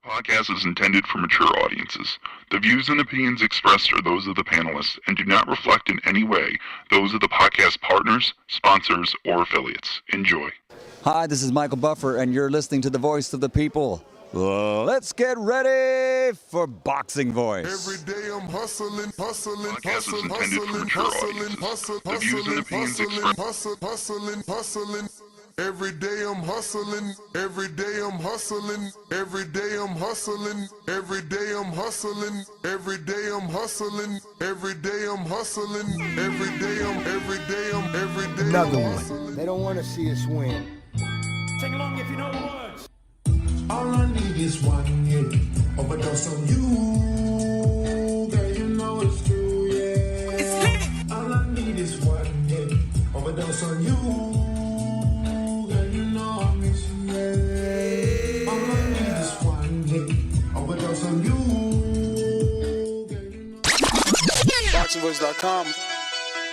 Podcast is intended for mature audiences. The views and opinions expressed are those of the panelists and do not reflect in any way those of the podcast partners, sponsors, or affiliates. Enjoy. Hi, this is Michael Buffer, and you're listening to the Voice of the People. Let's get ready for Boxing Voice. Every day I'm hustling. Podcast is intended for mature audiences. The views and opinions expressed. Hustling. Every day I'm hustling. Every day I'm hustling. Every day I'm hustling. Every day I'm hustling. Every day I'm hustling. Every day I'm hustling. Every day I'm Another one. They don't want to see us win. Sing along if you know the words. All I need is one hit, overdose on you, girl, you know it's true, yeah. All I need is one hit, overdose on you, girl, you know I miss you, yeah. All I need is one hit, overdose on you, girl, you know. BoxingVoice.com.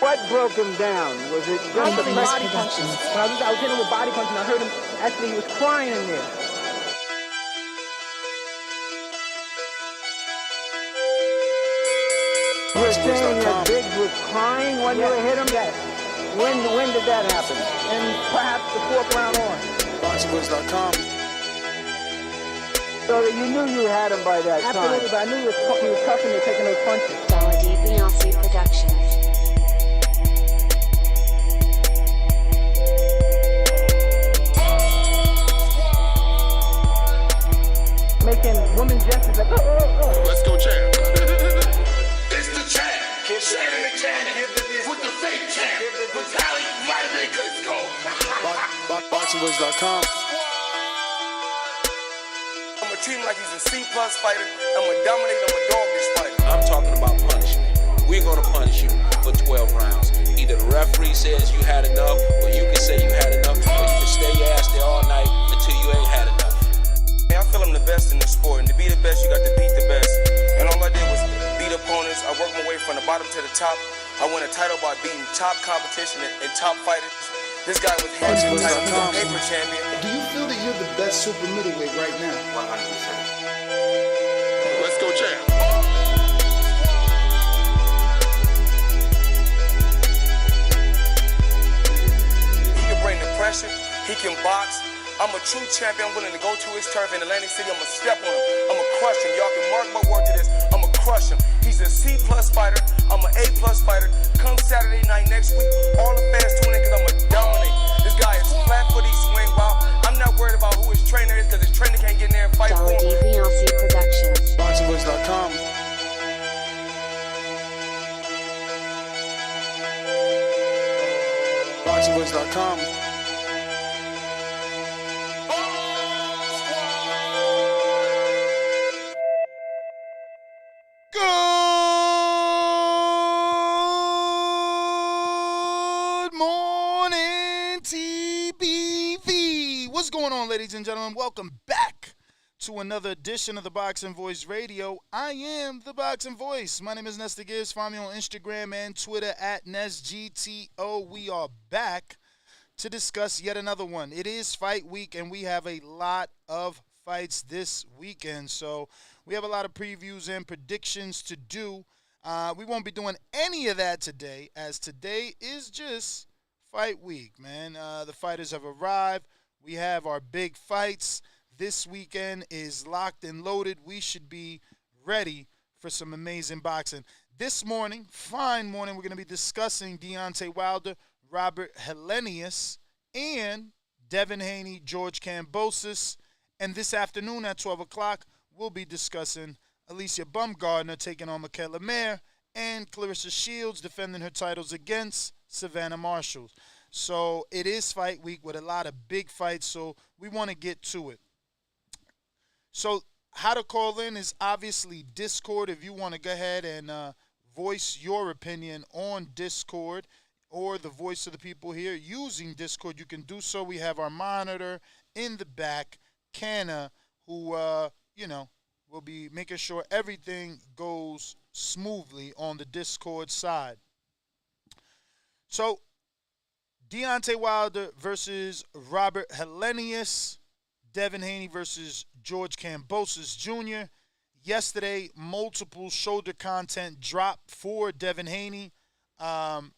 What broke him down? Was it just the body punching? I was hitting him with body punching. I heard him, actually he was crying in there. You were saying that Biggs was crying when you hit him? Yes. When did that happen? And perhaps the fourth round on? BoxingVoice.com. So that you knew you had him by that time? Absolutely, but I knew he was tough and they're taking those punches. Beyonce Productions. Making women gestures like, oh. Let's go, champ. It's the champ. Shannon the champ. With the fake champ. Vitaly Vitamin Klitschko. BoxingVoice.com. I'ma treat him like he's a C+ fighter. I'ma dominate, I'ma dog this fighter. I'm talking about punishment. We're gonna punish you for 12 rounds. Either the referee says you had enough, or you can say you had enough, or you can stay your ass there all night until you ain't had enough. I feel I'm the best in the sport, and to be the best, you got to beat the best. And all I did was beat opponents. I worked my way from the bottom to the top. I won a title by beating top competition and top fighters. This guy was hands and title, he's a paper champion. Do you feel that you're the best super middleweight right now? 100%. Let's go, champ. He can bring the pressure. He can box. I'm a true champion, willing to go to his turf in Atlantic City. I'ma step on him. I'ma crush him. Y'all can mark my word to this. I'ma crush him. He's a C+ fighter. I'm an A+ fighter. Come Saturday night next week, all the fans tune in because I'ma dominate. This guy is flat footy swing wild. I'm not worried about who his trainer is because his trainer can't get in there and fight for him. Beyonce Productions. BoxingVoice.com. BoxingVoice.com. Good morning, TBV. What's going on, ladies and gentlemen? Welcome back to another edition of the Boxing Voice Radio. I am the Boxing Voice. My name is Nestor Gibbs. Find me on Instagram and Twitter at NesGTO. We are back to discuss yet another one. It is fight week, and we have a lot of fights this weekend. So we have a lot of previews and predictions to do. We won't be doing any of that today, as today is just fight week, man. The fighters have arrived. We have our big fights. This weekend is locked and loaded. We should be ready for some amazing boxing. This morning, fine morning, we're going to be discussing Deontay Wilder, Robert Helenius, and Devin Haney, George Kambosos. And this afternoon at 12 o'clock, we'll be discussing Alicia Baumgardner taking on Michaela Mayer, and Clarissa Shields defending her titles against Savannah Marshall. So it is fight week with a lot of big fights, so we want to get to it. So how to call in is obviously Discord. If you want to go ahead and voice your opinion on Discord or the Voice of the People here using Discord, you can do so. We have our monitor in the back, Canna, who, will be making sure everything goes smoothly on the Discord side. So, Deontay Wilder versus Robert Helenius. Devin Haney versus George Kambosos Jr. Yesterday, multiple shoulder content dropped for Devin Haney.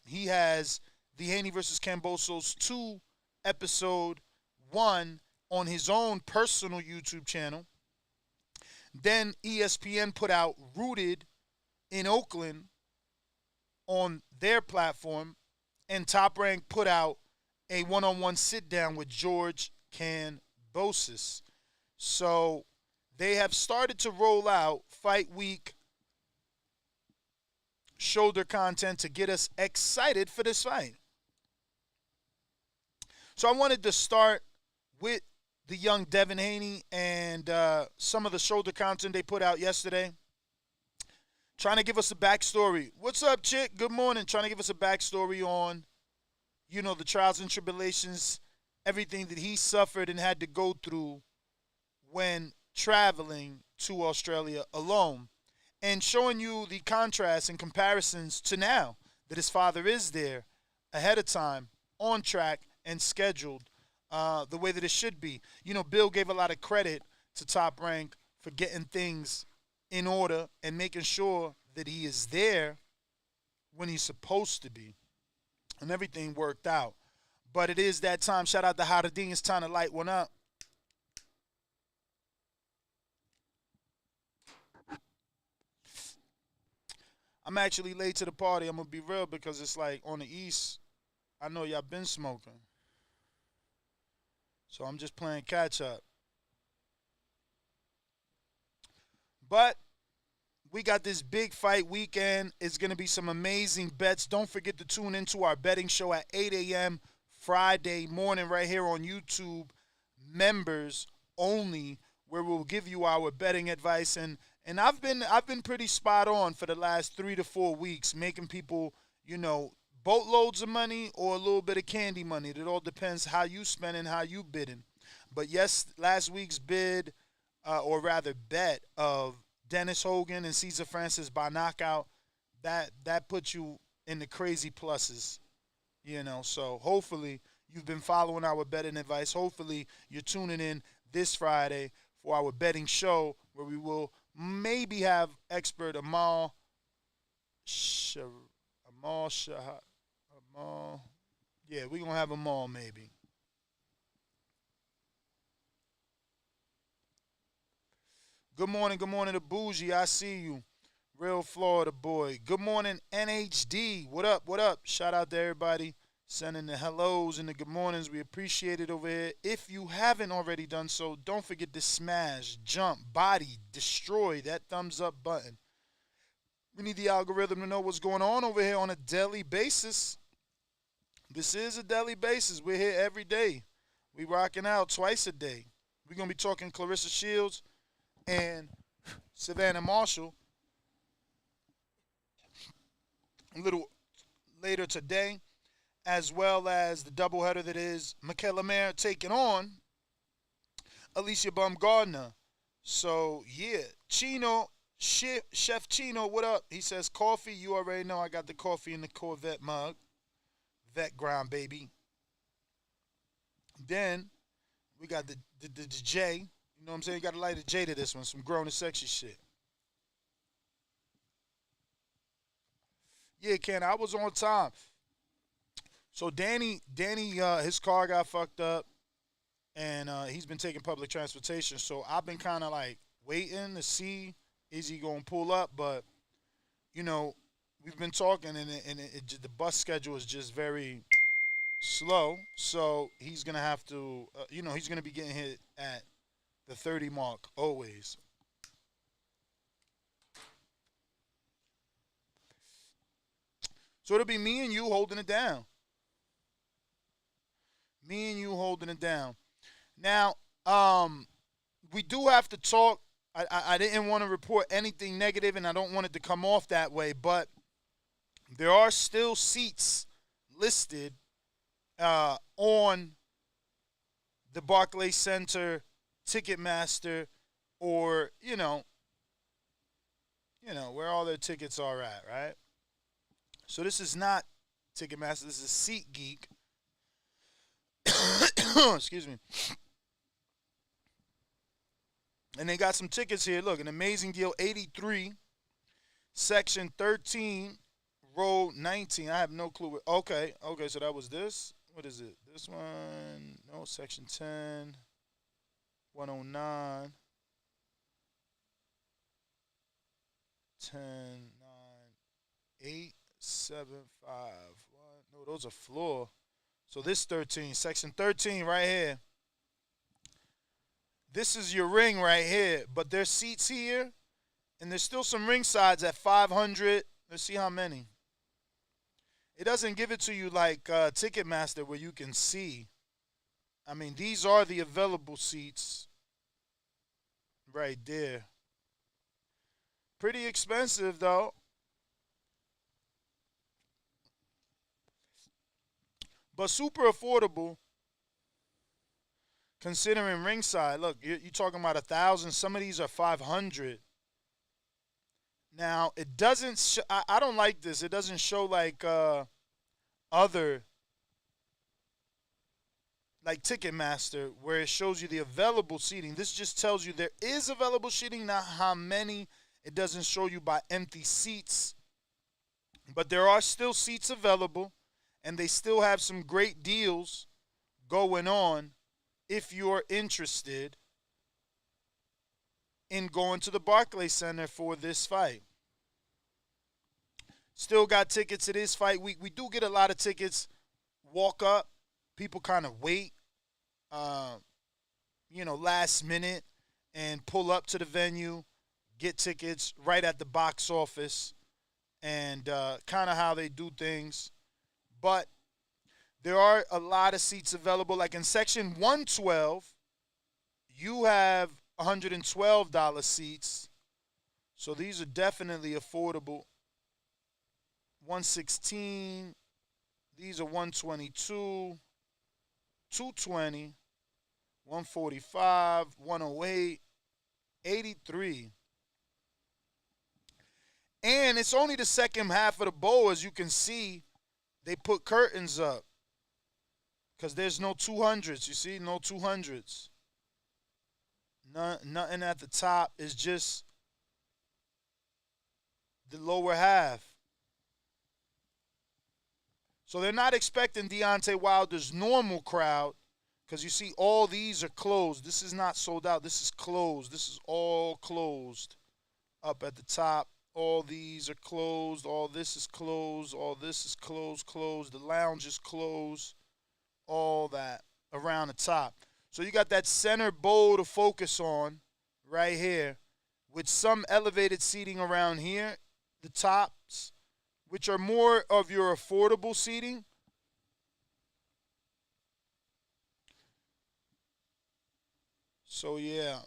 He has the Haney versus Kambosos 2 episode 1 on his own personal YouTube channel. Then ESPN put out Rooted in Oakland on their platform, and Top Rank put out a one-on-one sit-down with George Kambosos. So they have started to roll out Fight Week shoulder content to get us excited for this fight. So I wanted to start with the young Devin Haney and some of the shoulder content they put out yesterday. Trying to give us a backstory. What's up, chick? Good morning. Trying to give us a backstory on, the trials and tribulations, everything that he suffered and had to go through when traveling to Australia alone. And showing you the contrast and comparisons to now that his father is there ahead of time, on track, and scheduled the way that it should be. Bill gave a lot of credit to Top Rank for getting things in order and making sure that he is there when he's supposed to be. And everything worked out. But it is that time. Shout out to Howardine. It's time to light one up. I'm actually late to the party. I'm going to be real because it's like on the East, I know y'all been smoking. So I'm just playing catch up. But we got this big fight weekend. It's going to be some amazing bets. Don't forget to tune into our betting show at 8 a.m. Friday morning right here on YouTube. Members only, where we'll give you our betting advice. And I've been pretty spot on for the last 3 to 4 weeks, making people, boatloads of money or a little bit of candy money. It all depends how you spending, how you bidding. But yes, last week's bid, or rather bet, of Dennis Hogan and Cesar Francis by knockout, that puts you in the crazy pluses. So hopefully you've been following our betting advice. Hopefully you're tuning in this Friday for our betting show where we will maybe have expert Amal. Yeah, we're going to have Amal maybe. Good morning to Bougie. I see you. Real Florida boy. Good morning, NHD. What up? Shout out to everybody sending the hellos and the good mornings. We appreciate it over here. If you haven't already done so, don't forget to smash, jump, body, destroy that thumbs up button. We need the algorithm to know what's going on over here on a daily basis. This is a daily basis. We're here every day. We rocking out twice a day. We're going to be talking Clarissa Shields and Savannah Marshall a little later today, as well as the doubleheader that is Michaela Mayer taking on Alicia Baumgardner. So, yeah, Chef Chino, what up? He says, coffee. You already know I got the coffee in the Corvette mug. Vet grind, baby. Then we got the J. You know what I'm saying? You got to light a J to this one. Some grown and sexy shit. Yeah, Ken, I was on time. So Danny, his car got fucked up, and he's been taking public transportation. So I've been kind of like waiting to see is he gonna pull up, but we've been talking, and the bus schedule is just very slow. So he's gonna have to, he's gonna be getting hit at the 30 mark always. So it'll be me and you holding it down. Now, we do have to talk. I didn't want to report anything negative, and I don't want it to come off that way, but there are still seats listed on the Barclays Center, Ticketmaster, or, where all their tickets are at, right? So this is not Ticketmaster. This is SeatGeek. Excuse me. And they got some tickets here. Look, an amazing deal, 83, section 13, row 19. I have no clue. Okay, so that was this. What is it? This one? No, section 10, 109, 10, 9, 8, 7, 5, 1. No, those are floor. So this 13, section 13 right here. This is your ring right here, but there's seats here, and there's still some ring sides at 500. Let's see how many. It doesn't give it to you like Ticketmaster where you can see. I mean, these are the available seats right there. Pretty expensive, though. But super affordable considering ringside. Look, you're talking about 1,000. Some of these are 500. Now, it doesn't I don't like this. It doesn't show like other, like Ticketmaster, where it shows you the available seating. This just tells you there is available seating, not how many. It doesn't show you by empty seats. But there are still seats available, and they still have some great deals going on if you're interested in going to the Barclays Center for this fight. Still got tickets. It is fight week. We do get a lot of tickets walk up. People kind of wait, last minute and pull up to the venue, get tickets right at the box office, and kind of how they do things. But there are a lot of seats available. Like in section 112, you have $112 seats. So these are definitely affordable. 116, these are 122, 220, 145, 108, 83. And it's only the second half of the bowl, as you can see. They put curtains up because there's no 200s. You see, no 200s. Nothing at the top. It's just the lower half. So they're not expecting Deontay Wilder's normal crowd because you see all these are closed. This is not sold out. This is closed. This is all closed up at the top. All these are closed. All this is closed. All this is closed. The lounge is closed. All that around the top. So you got that center bowl to focus on right here with some elevated seating around here, the tops, which are more of your affordable seating. So, yeah,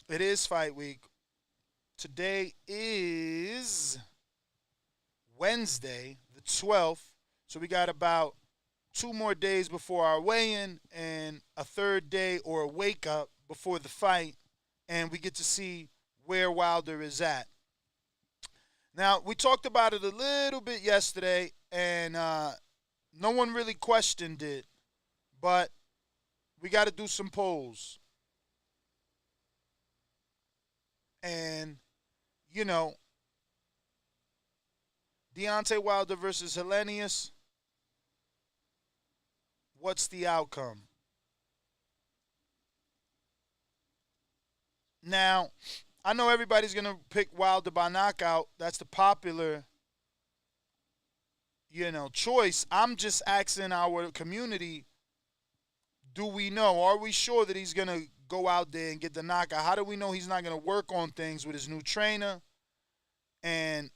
it is fight week. Today is Wednesday, the 12th. So we got about 2 more days before our weigh-in and a third day or a wake-up before the fight. And we get to see where Wilder is at. Now, we talked about it a little bit yesterday, and no one really questioned it. But we got to do some polls. And, Deontay Wilder versus Helenius, what's the outcome? Now, I know everybody's going to pick Wilder by knockout. That's the popular, choice. I'm just asking our community, do we know? Are we sure that he's going to go out there and get the knockout? How do we know he's not going to work on things with his new trainer and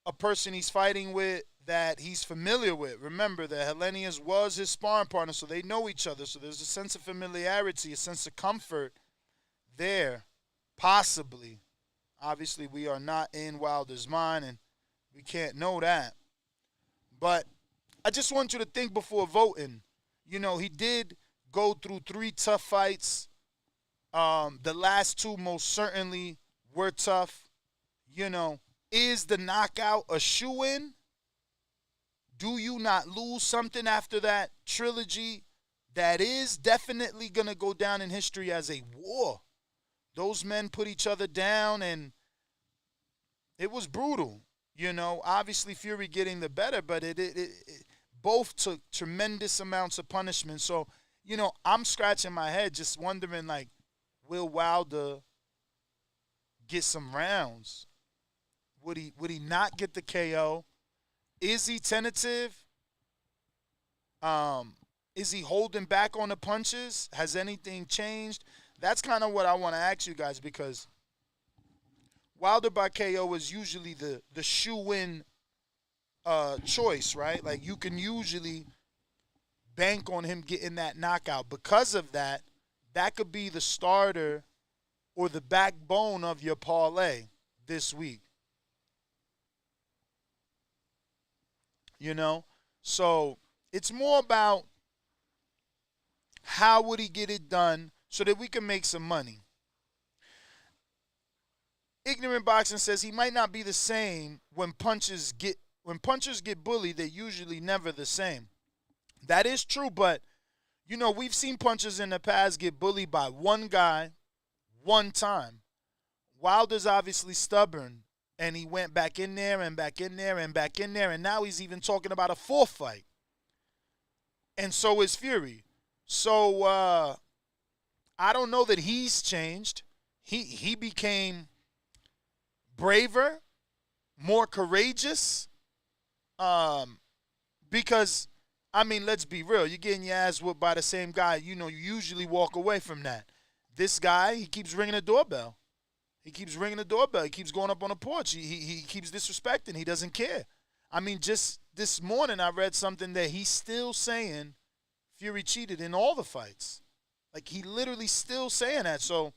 a person he's fighting with that he's familiar with? Remember that Helenius was his sparring partner, so they know each other. So there's a sense of familiarity, a sense of comfort there, possibly. Obviously, we are not in Wilder's mind, and we can't know that. But I just want you to think before voting. He did go through 3 tough fights. The last 2 most certainly were tough. Is the knockout a shoo-in? Do you not lose something after that trilogy that is definitely going to go down in history as a war. Those men put each other down, and it was brutal. You know, obviously Fury getting the better, but it both took tremendous amounts of punishment. So, you know, I'm scratching my head just wondering, like, will Wilder get some rounds? Would he not get the KO? Is he tentative? Is he holding back on the punches? Has anything changed? That's kind of what I want to ask you guys, because Wilder by KO is usually the shoe-in choice, right? Like, you can usually bank on him getting that knockout. Because of that, that could be the starter or the backbone of your parlay this week. You know? So it's more about how would he get it done so that we can make some money. Ignorant Boxing says he might not be the same when punchers get bullied. They're usually never the same. That is true, but you know, we've seen punchers in the past get bullied by one guy one time. Wilder's obviously stubborn, and he went back in there and back in there and back in there, and now he's even talking about a fourth fight. And so is Fury. So I don't know that he's changed. He became braver, more courageous, because, I mean, let's be real. You're getting your ass whooped by the same guy. You know, you usually walk away from that. This guy, he keeps ringing the doorbell. He keeps ringing the doorbell. He keeps going up on the porch. He keeps disrespecting. He doesn't care. I mean, just this morning I read something that he's still saying Fury cheated in all the fights. Like, he literally still saying that. So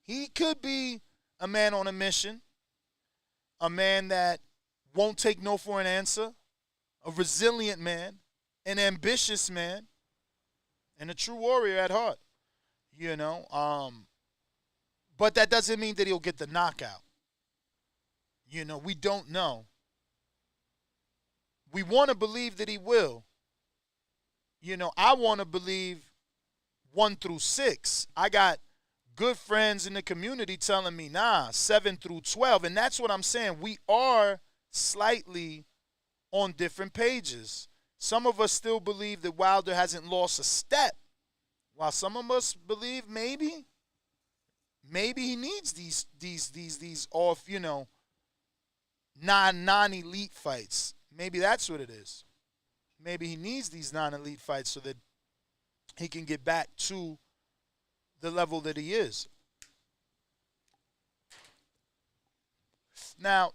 he could be a man on a mission, a man that won't take no for an answer, a resilient man, an ambitious man, and a true warrior at heart. You know, but that doesn't mean that he'll get the knockout. You know, we don't know. We want to believe that he will. You know, I want to believe 1 through 6. I got good friends in the community telling me, nah, 7 through 12. And that's what I'm saying. We are slightly on different pages. Some of us still believe that Wilder hasn't lost a step, while some of us believe maybe he needs these off, you know, non-elite fights. Maybe that's what it is. Maybe he needs these non-elite fights so that he can get back to the level that he is. Now,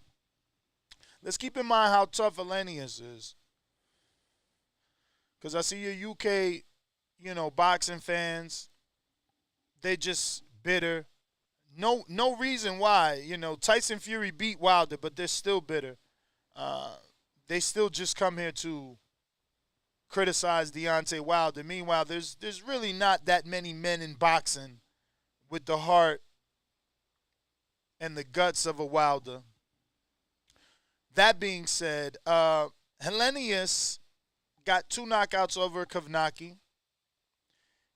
let's keep in mind how tough Helenius is, because I see your UK, you know, boxing fans, they just bitter. No reason why. You know, Tyson Fury beat Wilder, but they're still bitter. They still just come here to criticize Deontay Wilder. Meanwhile, there's really not that many men in boxing with the heart and the guts of a Wilder. That being said, Helenius got 2 knockouts over Kovnacki.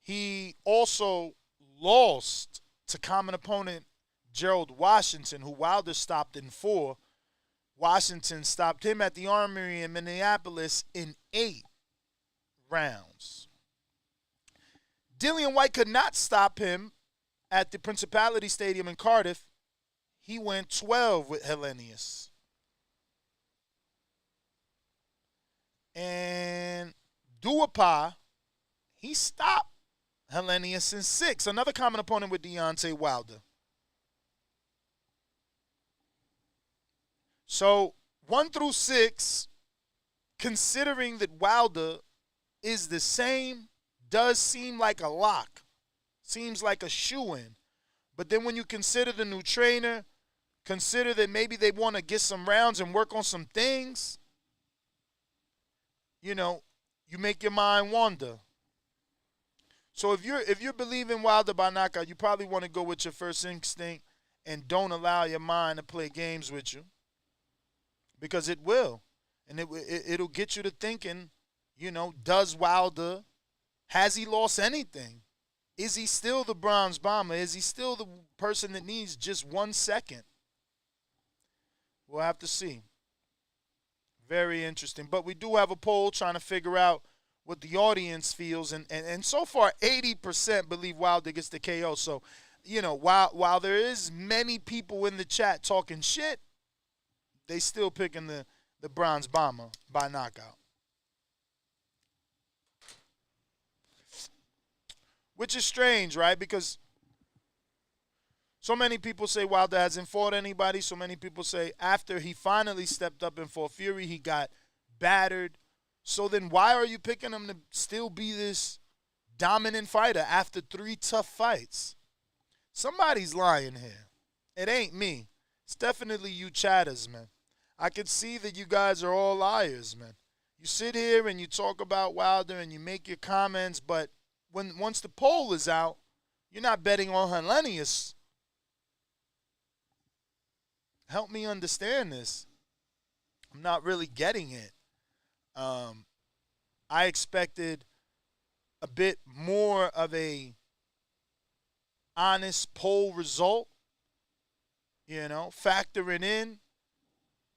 He also lost to common opponent Gerald Washington, who Wilder stopped in 4. Washington stopped him at the Armory in Minneapolis in 8 rounds. Dillian White could not stop him at the Principality Stadium in Cardiff. He went 12 with Helenius. And Duhaupas, he stopped Helenius in 6. Another common opponent with Deontay Wilder. So 1 through 6, considering that Wilder is the same, does seem like a lock. Seems like a shoo-in. But then when you consider the new trainer, consider that maybe they want to get some rounds and work on some things, you know, you make your mind wander. So if you're believing Wilder by knockout, you probably want to go with your first instinct and don't allow your mind to play games with you, because it will. And it'll get you to thinking, you know, does Wilder Has he lost anything? Is he still the bronze bomber? Is he still the person that needs just 1 second? We'll have to see. Very interesting. But we do have a poll trying to figure out what the audience feels. And so far, 80% believe Wilder gets the KO. So, you know, while there is many people in the chat talking shit, they still picking the bronze bomber by knockout. Which is strange, right? Because so many people say Wilder hasn't fought anybody. So many people say after he finally stepped up and fought Fury, he got battered. So then why are you picking him to still be this dominant fighter after 3 tough fights? Somebody's lying here. It ain't me. It's definitely you chatters, man. I can see that you guys are all liars, man. You sit here and you talk about Wilder and you make your comments, but once the poll is out, you're not betting on Helenius. Help me understand this. I'm not really getting it. I expected a bit more of a honest poll result, you know, factoring in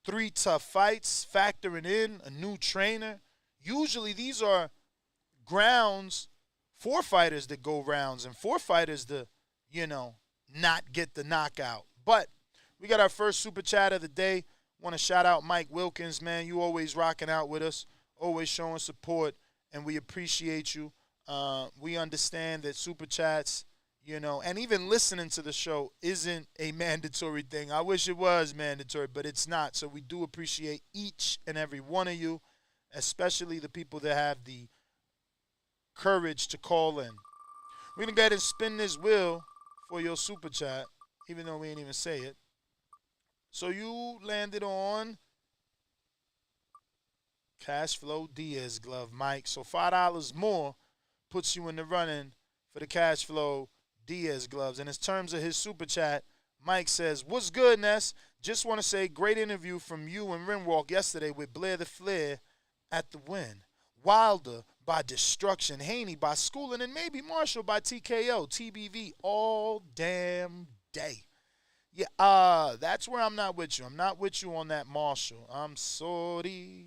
3 tough fights, factoring in a new trainer. Usually these are grounds for fighters that go rounds and for fighters to, you know, not get the knockout. But we got our first super chat of the day. Want to shout out Mike Wilkins, man. You always rocking out with us, always showing support, and we appreciate you. We understand that super chats, you know, and even listening to the show isn't a mandatory thing. I wish it was mandatory, but it's not. So we do appreciate each and every one of you, especially the people that have the courage to call in. We're going to go ahead and spin this wheel for your super chat, even though we ain't even say it. So you landed on Cash Flow Diaz glove, Mike. So $5 more puts you in the running for the Cash Flow Diaz gloves. And in terms of his super chat, Mike says, "What's good, Ness? Just want to say great interview from you and Rinwalk yesterday with Blair the Flair at the win. Wilder by destruction, Haney by schooling, and maybe Marshall by TKO, TBV all damn day." Yeah, that's where I'm not with you. I'm not with you on that Marshall. I'm sorry,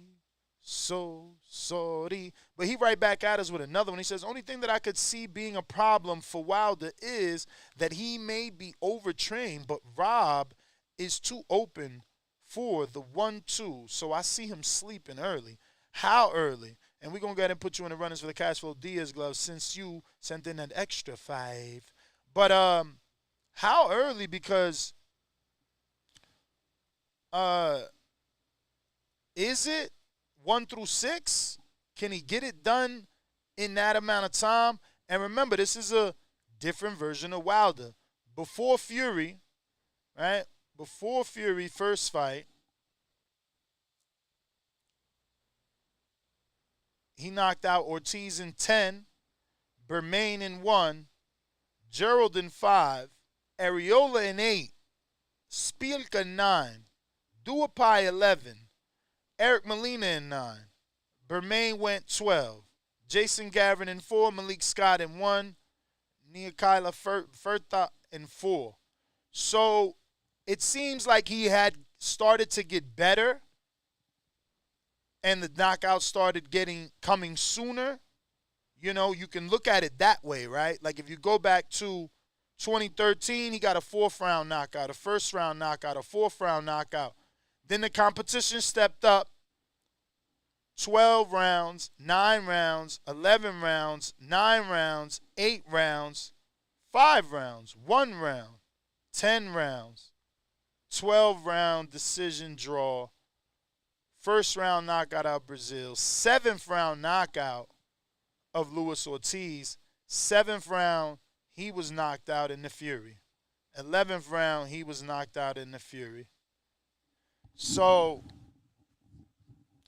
so sorry. But he right back at us with another one. He says, "Only thing that I could see being a problem for Wilder is that he may be overtrained, but Rob is too open for the 1-2. So I see him sleeping early." How early? And we're going to go ahead and put you in the runnings for the Cash Flow Diaz gloves since you sent in an extra 5. But how early? Because is it 1 through 6? Can he get it done in that amount of time? And remember, this is a different version of Wilder. Before Fury, right? Before Fury first fight, he knocked out Ortiz in 10, Bermain in 1, Gerald in 5, Areola in 8, Spielka in 9, Duapai 11, Eric Molina in 9, Bermain went 12, Jason Gavin in 4, Malik Scott in 1, Niakaila Furta in 4. So it seems like he had started to get better and the knockout started coming sooner. You know, you can look at it that way, right? Like if you go back to 2013, he got a 4th round knockout, a 1st round knockout, a 4th round knockout. Then the competition stepped up. 12 rounds, 9 rounds, 11 rounds, 9 rounds, 8 rounds, 5 rounds, 1 round, 10 rounds, 12 round decision draw, 1st round knockout out of Brazil, 7th round knockout of Luis Ortiz, 7th round he was knocked out in the Fury, 11th round he was knocked out in the Fury. So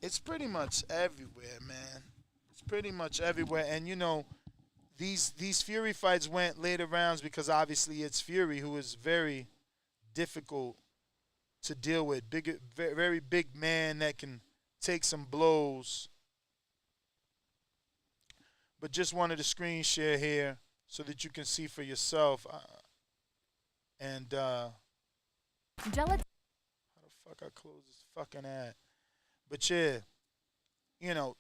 it's pretty much everywhere, man. It's pretty much everywhere. And, you know, these Fury fights went later rounds because obviously it's Fury, who is very difficult to deal with. Very big man that can take some blows. but just wanted to screen share here so that you can see for yourself. How the fuck I close this fucking ad? But yeah, you know,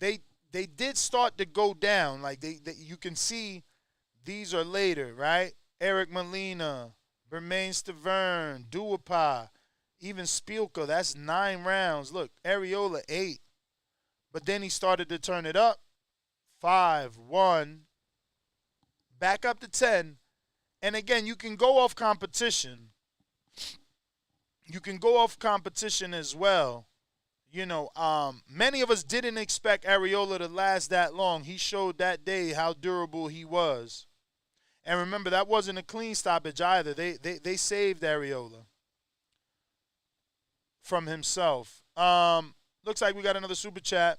they did start to go down. Like they you can see these are later, right? Eric Molina, Bermain Stavern, Duapa, even Spielka. That's 9 rounds. Look, Areola 8. But then he started to turn it up. 5, 1, back up to 10. And again, you can go off competition. You can go off competition as well. You know, many of us didn't expect Areola to last that long. He showed that day how durable he was. And remember, that wasn't a clean stoppage either. They saved Areola from himself. Looks like we got another super chat.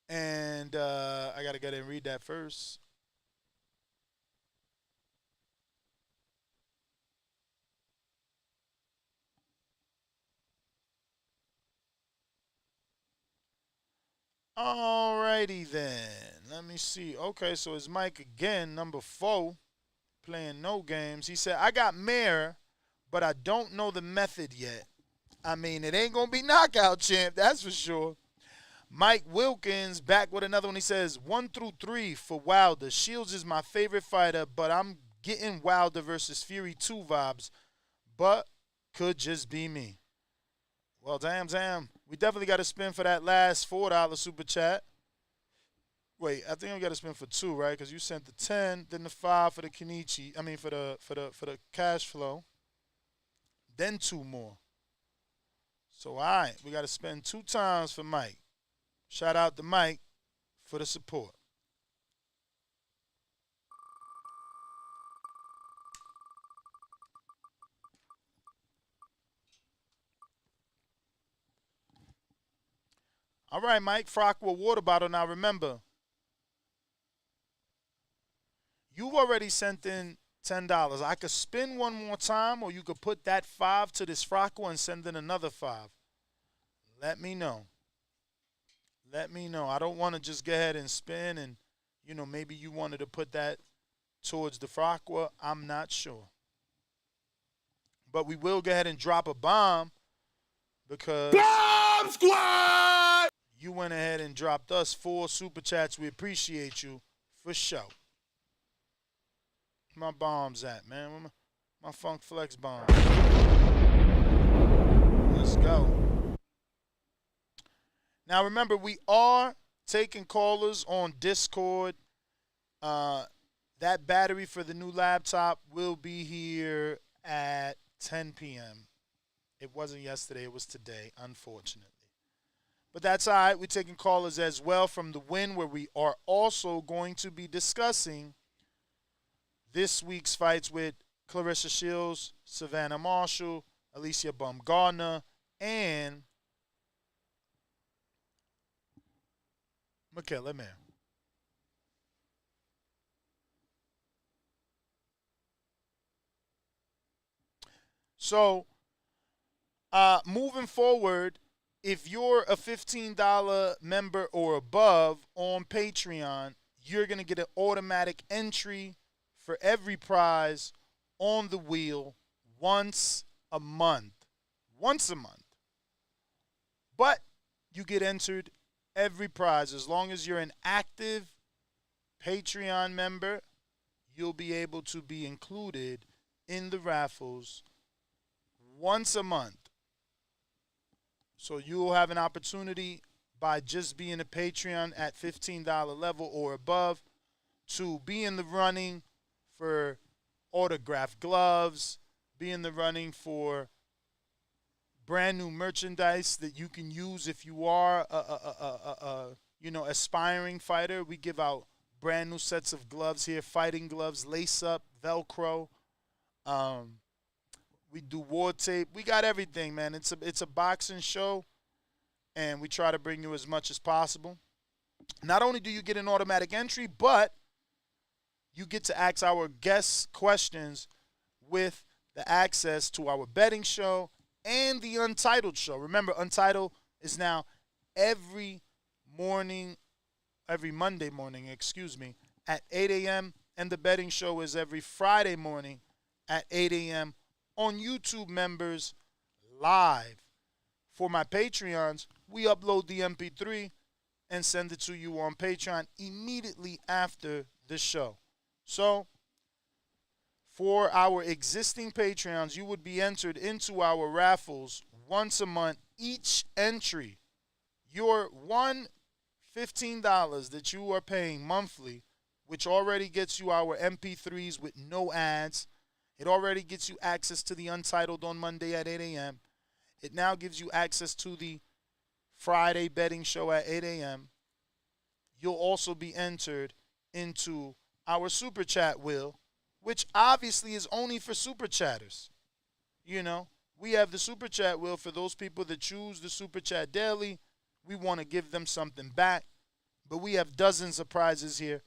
And I got to get in and read that first. Alrighty then. Let me see. Okay, so it's Mike again, number 4, playing no games. He said, I got Mayor, but I don't know the method yet. I mean, it ain't going to be knockout champ, that's for sure. Mike Wilkins back with another one. He says, 1 through 3 for Wilder. Shields is my favorite fighter, but I'm getting Wilder versus Fury 2 vibes, but could just be me. Well, damn. We definitely got to spin for that last $4 super chat. Wait, I think we got to spin for 2, right? Because you sent the 10, then the 5 for the Kenichi. I mean, for the cash flow. Then 2 more. So, all right, we got to spend 2 times for Mike. Shout out to Mike for the support. All right, Mike, Frock with water bottle. Now, remember, you've already sent in $10. I could spin one more time, or you could put that 5 to this Frocko and send in another 5. Let me know. Let me know. I don't want to just go ahead and spin and, you know, maybe you wanted to put that towards the Frocko. I'm not sure. But we will go ahead and drop a bomb because Bomb Squad! You went ahead and dropped us 4 super chats. We appreciate you for sure. Where my bombs at, man? Where my Funk Flex bomb? Let's go. Now, remember, we are taking callers on Discord. That battery for the new laptop will be here at 10 p.m. It wasn't yesterday. It was today, unfortunately. But that's all right. We're taking callers as well from the win, where we are also going to be discussing this week's fights with Clarissa Shields, Savannah Marshall, Alicia Baumgartner, and Michaela Mayer. So, moving forward, if you're a $15 member or above on Patreon, you're going to get an automatic entry for every prize on the wheel once a month. Once a month. But you get entered every prize. As long as you're an active Patreon member, you'll be able to be included in the raffles once a month. So you'll have an opportunity by just being a Patreon at $15 level or above to be in the running for autographed gloves, be in the running for brand new merchandise that you can use if you are a aspiring fighter. We give out brand new sets of gloves here, fighting gloves, lace up, Velcro. We do war tape. We got everything, man. It's a boxing show, and we try to bring you as much as possible. Not only do you get an automatic entry, but you get to ask our guests questions with the access to our betting show and the Untitled show. Remember, Untitled is now every Monday morning, at 8 a.m. And the betting show is every Friday morning at 8 a.m. on YouTube members live. For my Patreons, we upload the MP3 and send it to you on Patreon immediately after the show. So, for our existing Patreons, you would be entered into our raffles once a month. Each entry, your $15 that you are paying monthly, which already gets you our MP3s with no ads. It already gets you access to the Untitled on Monday at 8 a.m. It now gives you access to the Friday betting show at 8 a.m. You'll also be entered into our Super Chat wheel, which obviously is only for Super Chatters. You know, we have the Super Chat wheel for those people that choose the Super Chat daily. We want to give them something back, but we have dozens of prizes here.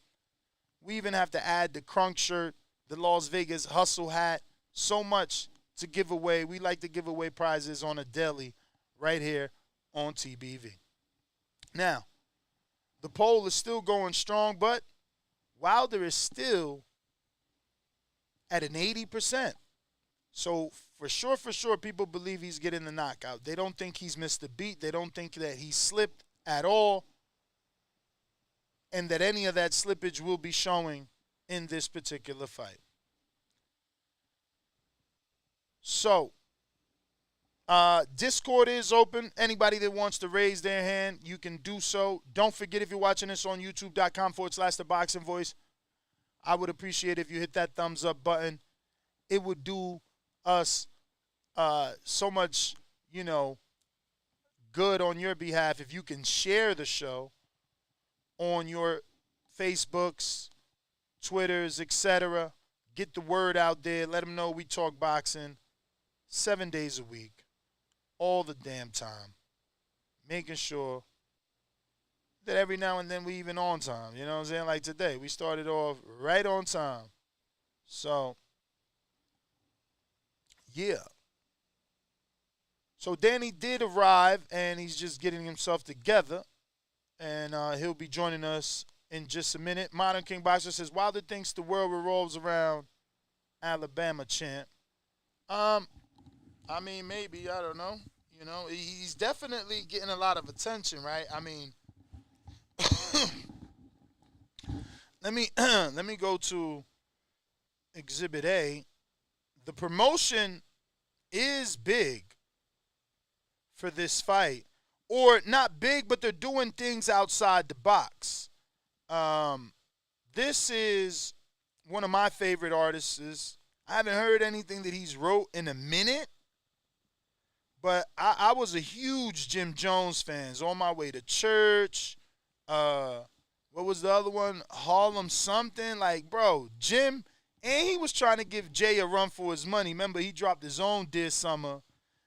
We even have to add the Crunk shirt, the Las Vegas Hustle hat, so much to give away. We like to give away prizes on a daily right here on TBV. Now, the poll is still going strong, but Wilder is still at an 80%. So for sure, people believe he's getting the knockout. They don't think he's missed a beat. They don't think that he slipped at all, and that any of that slippage will be showing in this particular fight. So, Discord is open. Anybody that wants to raise their hand, you can do so. Don't forget, if you're watching this on youtube.com/The Boxing Voice, I would appreciate if you hit that thumbs up button. It would do us so much, good on your behalf if you can share the show on your Facebooks, Twitters, etc. Get the word out there. Let them know we talk boxing 7 days a week, all the damn time. Making sure that every now and then we even on time. You know what I'm saying? Like today, we started off right on time. So, yeah. So Danny did arrive, and he's just getting himself together. And he'll be joining us in just a minute. Modern King Boxer says, Wilder thinks the world revolves around Alabama champ. I mean, maybe. I don't know. He's definitely getting a lot of attention, right? I mean, let me go to Exhibit A. The promotion is big for this fight. Or not big, but they're doing things outside the box. This is one of my favorite artists. I haven't heard anything that he's wrote in a minute. But I was a huge Jim Jones fan. On my way to church. What was the other one? Harlem something. Like, bro, Jim. And he was trying to give Jay a run for his money. Remember, he dropped his own this summer.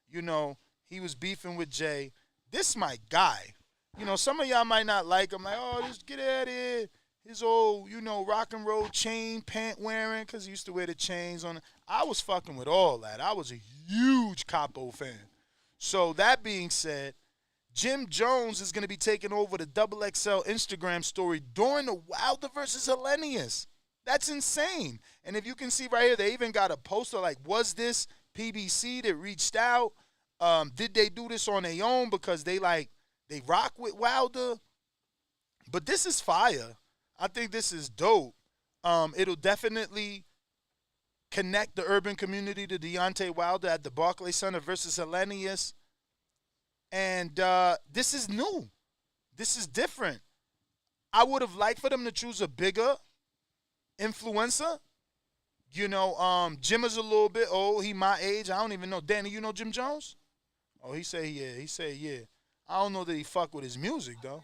He was beefing with Jay. This my guy. Some of y'all might not like him. Like, oh, just get out of here. His old, rock and roll chain pant wearing, because he used to wear the chains on it. I was fucking with all that. I was a huge Capo fan. So that being said, Jim Jones is going to be taking over the XXL Instagram story during the Wilder versus Helenius. That's insane. And if you can see right here, they even got a poster like, was this PBC that reached out? Did they do this on their own because they rock with Wilder? But this is fire. I think this is dope. It'll definitely connect the urban community to Deontay Wilder at the Barclays Center versus Helenius. And this is new. This is different. I would have liked for them to choose a bigger influencer. Jim is a little bit old. He my age. I don't even know. Danny, you know Jim Jones? Oh, he said yeah. He said yeah. I don't know that he fuck with his music, though.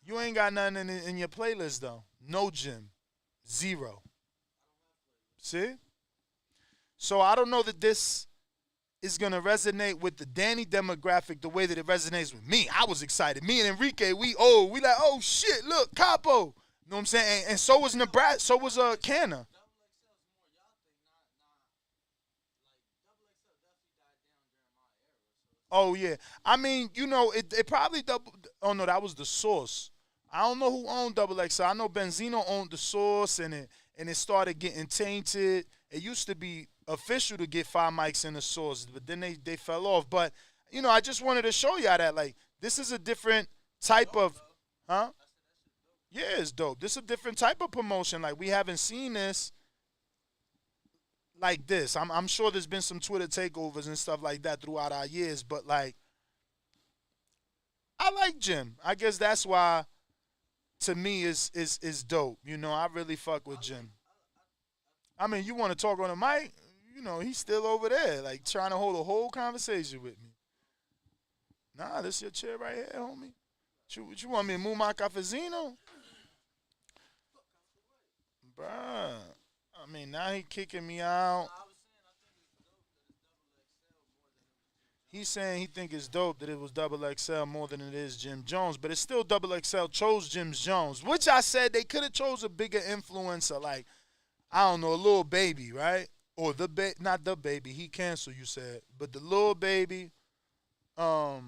You ain't got nothing in your playlist, though. No Jim. Zero. See? So I don't know that this is going to resonate with the Danny demographic the way that it resonates with me. I was excited. Me and Enrique, we like, oh, shit, look, Capo. You know what I'm saying? And so was Nebraska. So was Canna. Oh yeah, I mean, it probably double. Oh no, that was the Source. I don't know who owned Double XL. I know Benzino owned the Source, and it started getting tainted. It used to be official to get 5 mics in the Source, but then they fell off. But I just wanted to show y'all that like this is a different type of, huh? Yeah, it's dope. This is a different type of promotion. Like we haven't seen this like this. I'm sure there's been some Twitter takeovers and stuff like that throughout our years, but like I like Jim. I guess that's why to me is dope. I really fuck with Jim. I mean, you want to talk on the mic, he's still over there, like trying to hold a whole conversation with me. Nah, this your chair right here, homie. What you want me to move my cafezino? Bruh. I mean, now he kicking me out. He's saying he think it's dope that it was Double XL more than it is Jim Jones, but it's still Double XL chose Jim Jones, which I said they could have chose a bigger influencer, like, I don't know, a Lil Baby, right? Or not the Baby, he canceled, you said, but the Lil Baby. Who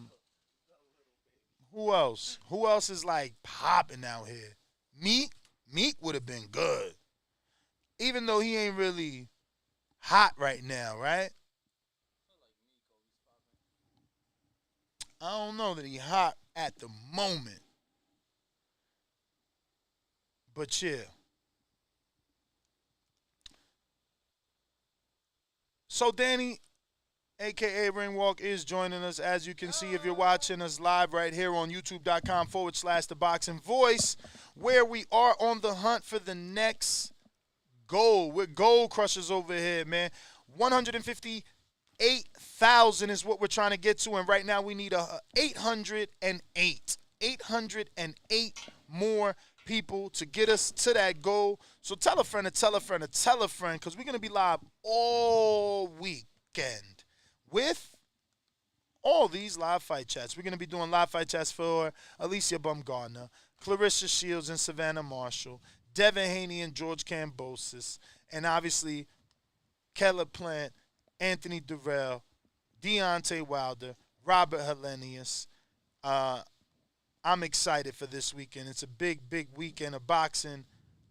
else? Who else is like popping out here? Meek would have been good. Even though he ain't really hot right now, right? I don't know that he hot at the moment. But yeah. So Danny, a.k.a. Ringwalk, is joining us. As you can see if you're watching us live right here on youtube.com/The Boxing Voice, where we are on the hunt for the next goal. We're goal crushers over here, man. 158,000 is what we're trying to get to, and right now we need 808. 808 more people to get us to that goal. So tell a friend to tell a friend to tell a friend, because we're going to be live all weekend with all these live fight chats. We're going to be doing live fight chats for Alicia Bumgarner, Clarissa Shields and Savannah Marshall, Devin Haney and George Kambosos, and obviously Caleb Plant, Anthony Durrell, Deontay Wilder, Robert Helenius. I'm excited for this weekend. It's a big, big weekend of boxing.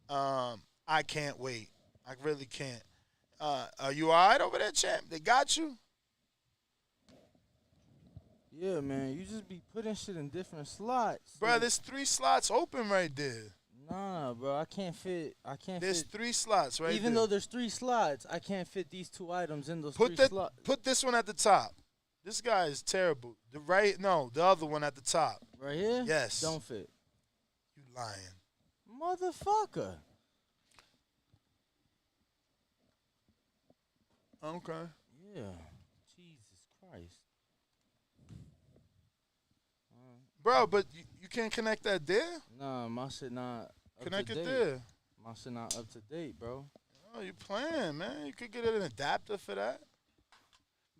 I can't wait. I really can't. Are you all right over there, champ? They got you? Yeah, man. You just be putting shit in different slots. Bro, there's 3 slots open right there. Nah, bro. I can't fit. There's 3 slots right there. Even though there's 3 slots, I can't fit these 2 items in those 3 slots. Put this one at the top. This guy is terrible. The other one at the top. Right here? Yes. Don't fit. You lying. Motherfucker. Okay. Yeah. Jesus Christ. Bro, but you can't connect that there? Nah, my shit not up Connect to it date. there. My shit not up to date, bro. Oh, you playing, man. You could get an adapter for that.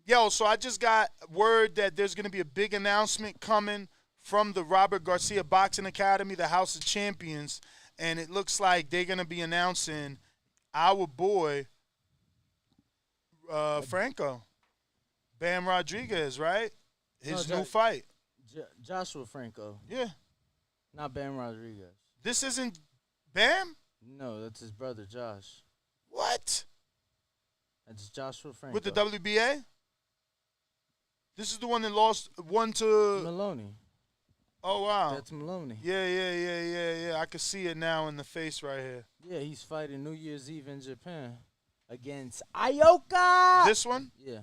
Yo, so I just got word that there's going to be a big announcement coming from the Robert Garcia Boxing Academy, the House of Champions, and it looks like they're going to be announcing our boy, Franco. Bam Rodriguez, right? His new fight. Joshua Franco. Yeah. Not Bam Rodriguez. This isn't Bam? No, that's his brother, Josh. What? That's Joshua Franco. With the WBA? This is the one that lost one to Maloney. Oh, wow. That's Maloney. Yeah. I can see it now in the face right here. Yeah, he's fighting New Year's Eve in Japan against Ioka. This one? Yeah.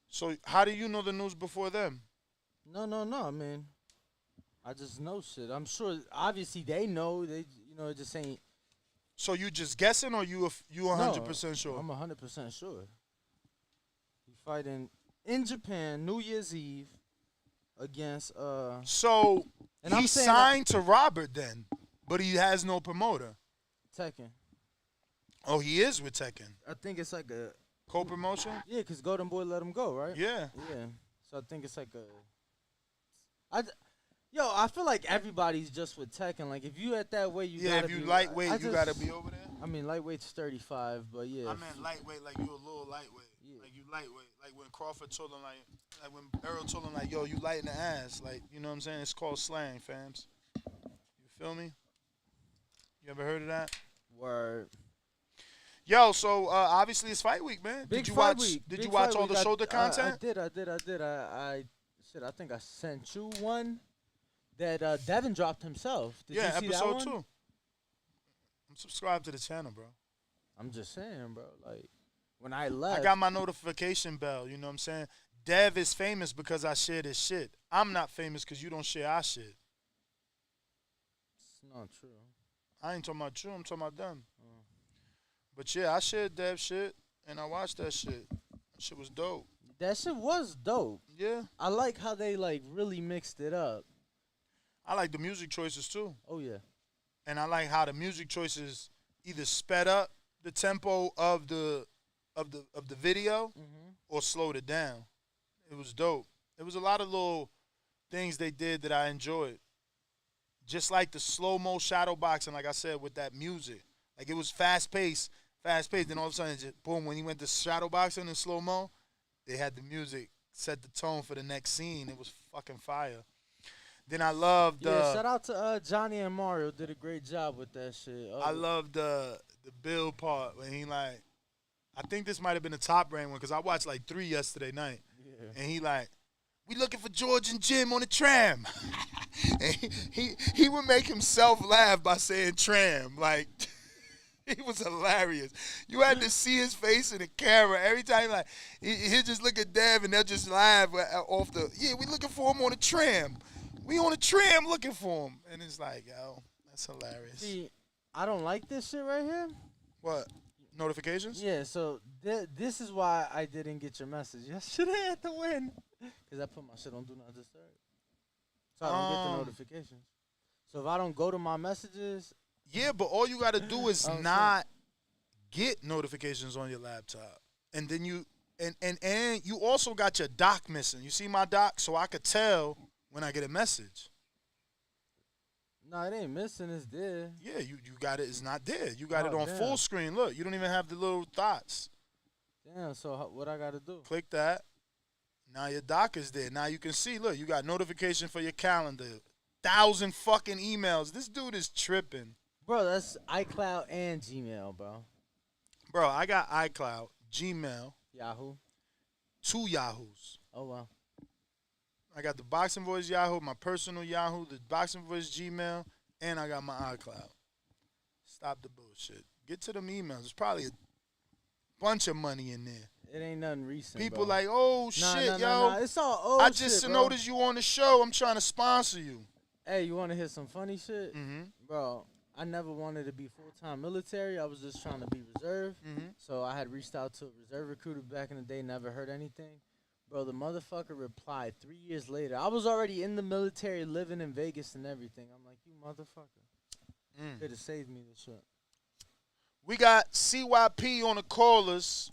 So how do you know the news before them? No. I mean, I just know shit. I'm sure. Obviously, they know. They, it just ain't. So you just guessing, or you 100% sure? I'm 100% sure. He fighting in Japan New Year's Eve against. So and he signed to Robert then, but he has no promoter. Tekken. Oh, he is with Tekken. I think it's like a co-promotion. Yeah, because Golden Boy let him go, right? Yeah. Yeah. So I think it's like I feel like everybody's just with Tekken. Like if you at that weight, you gotta if you be, lightweight, you gotta be over there. I mean, lightweight's 35, but yeah. I meant lightweight, like you a little lightweight. Yeah. Like you lightweight. Like when Crawford told him like when Errol told him like, yo, you light in the ass. Like, you know what I'm saying? It's called slang, fams. You feel me? You ever heard of that? Word. Yo, so obviously it's fight week, man. Big did you fight watch? week. Did Big you watch fight all week. the shoulder content? I did. I think I sent you one that Devin dropped himself. Did you see episode that one? 2. I'm subscribed to the channel, bro. I'm just saying, bro. Like when I left, I got my notification bell. You know what I'm saying? Dev is famous because I shared his shit. I'm not famous because you don't share our shit. It's not true. I ain't talking about you. I'm talking about them. But yeah, I shared Dev shit and I watched that shit. That shit was dope. That shit was dope. Yeah. I like how they like really mixed it up. I like the music choices too. Oh yeah. And I like how the music choices either sped up the tempo of the video or slowed it down. It was dope. It was a lot of little things they did that I enjoyed. Just like the slow-mo shadow boxing, like I said, with that music. Like it was fast-paced. Then all of a sudden, just, boom, when he went to shadow boxing in slow-mo, they had the music set the tone for the next scene. It was fucking fire. Then I loved shout out to Johnny and Mario. Did a great job with that shit. I loved the build part when he like, I think this might have been the Top Rank one because I watched like 3 yesterday night. Yeah. And he like, we looking for George and Jim on the tram. And he would make himself laugh by saying tram. Like, he was hilarious. You had to see his face in the camera. Every time, like, he'd just look at Dev and they'll just laugh off the, yeah, we looking for him on the tram. We on the tram looking for him. And it's like, yo, that's hilarious. See, I don't like this shit right here. What? Notifications? Yeah, so this is why I didn't get your message yesterday at the win. Because I put my shit on Do Not Disturb. So I don't get the notifications. So if I don't go to my messages. Yeah, but all you got to do is not get notifications on your laptop. And then you, and you also got your doc missing. You see my doc? So I could tell when I get a message. No, it ain't missing. It's there. Yeah, you got it. It's not there. You got it on full screen. Look, you don't even have the little dots. Damn, so what I got to do? Click that. Now your doc is there. Now you can see, look, you got notification for your calendar. 1,000 fucking emails. This dude is tripping. Bro, that's iCloud and Gmail, bro. Bro, I got iCloud, Gmail. Yahoo. 2 Yahoos. Oh, wow. I got the Boxing Voice Yahoo, my personal Yahoo, the Boxing Voice Gmail, and I got my iCloud. Stop the bullshit. Get to them emails. There's probably a bunch of money in there. It ain't nothing recent, People bro. like, oh, shit, yo. Nah. It's all old I just shit, noticed you on the show. I'm trying to sponsor you. Hey, you want to hear some funny shit? Mm-hmm. Bro, I never wanted to be full-time military. I was just trying to be reserve. Mm-hmm. So I had reached out to a reserve recruiter back in the day, never heard anything. Bro, the motherfucker replied 3 years later. I was already in the military, living in Vegas and everything. I'm like, you motherfucker. Could have saved me this shit. We got CYP on the callers.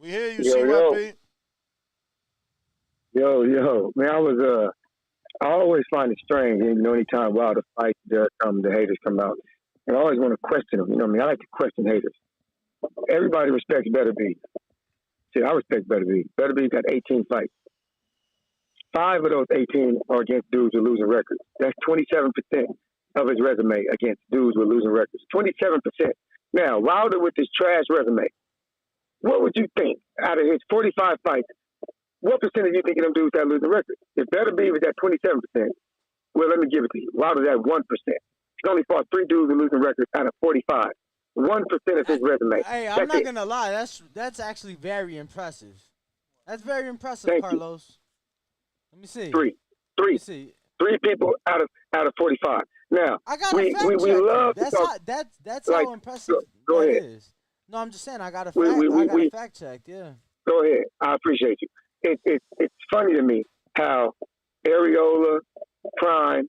We hear you, CYP. Yo, man, I always find it strange, anytime Wilder fights, the haters come out. And I always want to question them. You know what I mean? I like to question haters. Everybody respects Better B. See, I respect Better B. Better B's got 18 fights. 5 of those 18 are against dudes with losing records. That's 27% of his resume against dudes with losing records. 27%. Now, Wilder with his trash resume, what would you think out of his 45 fights? What percentage do you think of them dudes that losing records? If Better B was at 27%, well, let me give it to you. Wilder's at 1%. He's only fought 3 dudes with losing records out of 45. 1% of his resume. Hey, I'm not gonna lie. That's actually very impressive. That's very impressive, Thank Carlos. Let me see. 3. Let me see. 3 people out of 45. Now, I got we love that's to how, that's how impressive go that ahead. is. No, I'm just saying I got a fact checked. Yeah. Go ahead. I appreciate you. It's funny to me how Areola, Prime,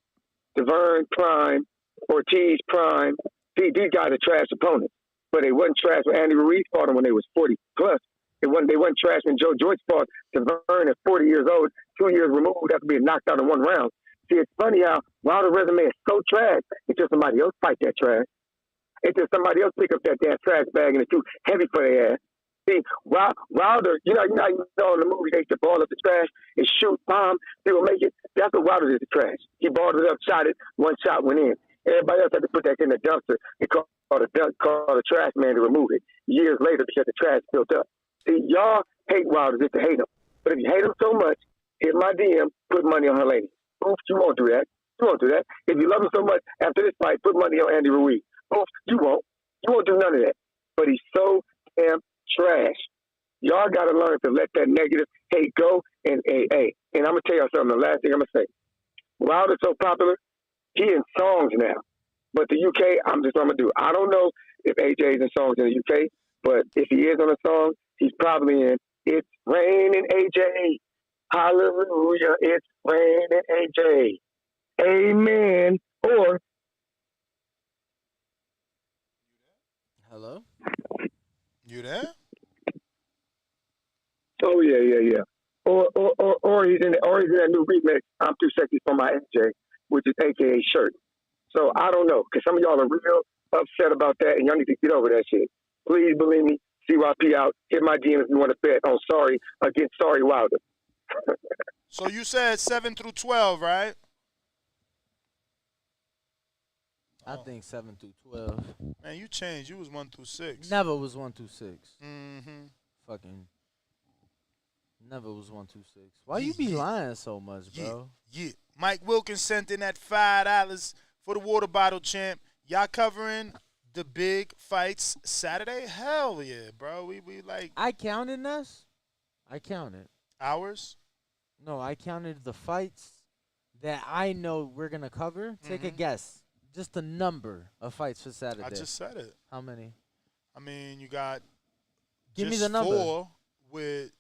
Devern, Prime, Ortiz, Prime, these guys are trash opponents. But they wasn't trash when Andy Ruiz fought them when they was 40 plus. They wasn't trash when Joe Joyce fought Devern at 40 years old, 2 years removed after being knocked out in 1 round. See, it's funny how Wilder's resume is so trash until somebody else fight that trash. Until somebody else pick up that damn trash bag and it's too heavy for their ass. See, Wilder, you know in the movie they used to ball up the trash and shoot, bomb, they will make it. That's what Wilder did to trash. He balled it up, shot it, one shot went in. Everybody else had to put that in the dumpster and call the trash man to remove it. Years later, because the trash built up. See, y'all hate Wilder just to hate him. But if you hate him so much, hit my DM, put money on Helenius. Oops, you won't do that. You won't do that. If you love him so much, after this fight, put money on Andy Ruiz. Oops, you won't. You won't do none of that. But he's so damn trash. Y'all got to learn to let that negative hate go. And I'm going to tell y'all something. The last thing I'm going to say. Wilder's so popular, he in songs now. But the UK, I'm going to do. I don't know if AJ is in songs in the UK, but if he is on a song, he's probably in It's Raining AJ. Hallelujah, it's raining AJ. Amen. Or hello? You there? Oh yeah. Or he's in that new remix, I'm Too Sexy for My AJ, which is AKA Shirt. So I don't know, because some of y'all are real upset about that, and y'all need to get over that shit. Please believe me, CYP out. Hit my DM if you want to bet on Sorry against Sorry Wilder. So you said 7 through 12, right? I think 7 through 12. Man, you changed. You was 1 through 6. Never was 1 through 6. Mm-hmm. Fucking never was 1 through 6. Why you be lying so much, bro? Yeah. Mike Wilkins sent in that $5 for the water bottle champ. Y'all covering the big fights Saturday? Hell yeah, bro. We like. I counted this. I counted. Hours? No, I counted the fights that I know we're gonna cover. Take a guess. Just the number of fights for Saturday. I just said it. How many? I mean, you got. Give me the number. 4 with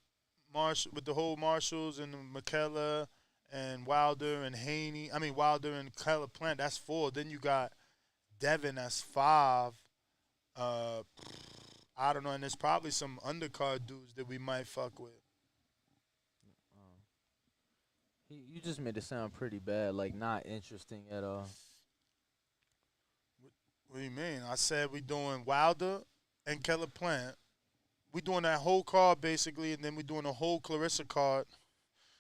the whole Marshalls and McKellar and Wilder and Haney. I mean Wilder and Keller Plant. That's 4. Then you got Devin. That's 5. I don't know, and there's probably some undercard dudes that we might fuck with. You just made it sound pretty bad, like not interesting at all. What do you mean? I said we doing Wilder and Keller Plant. We doing that whole card basically, and then we doing a whole Clarissa card.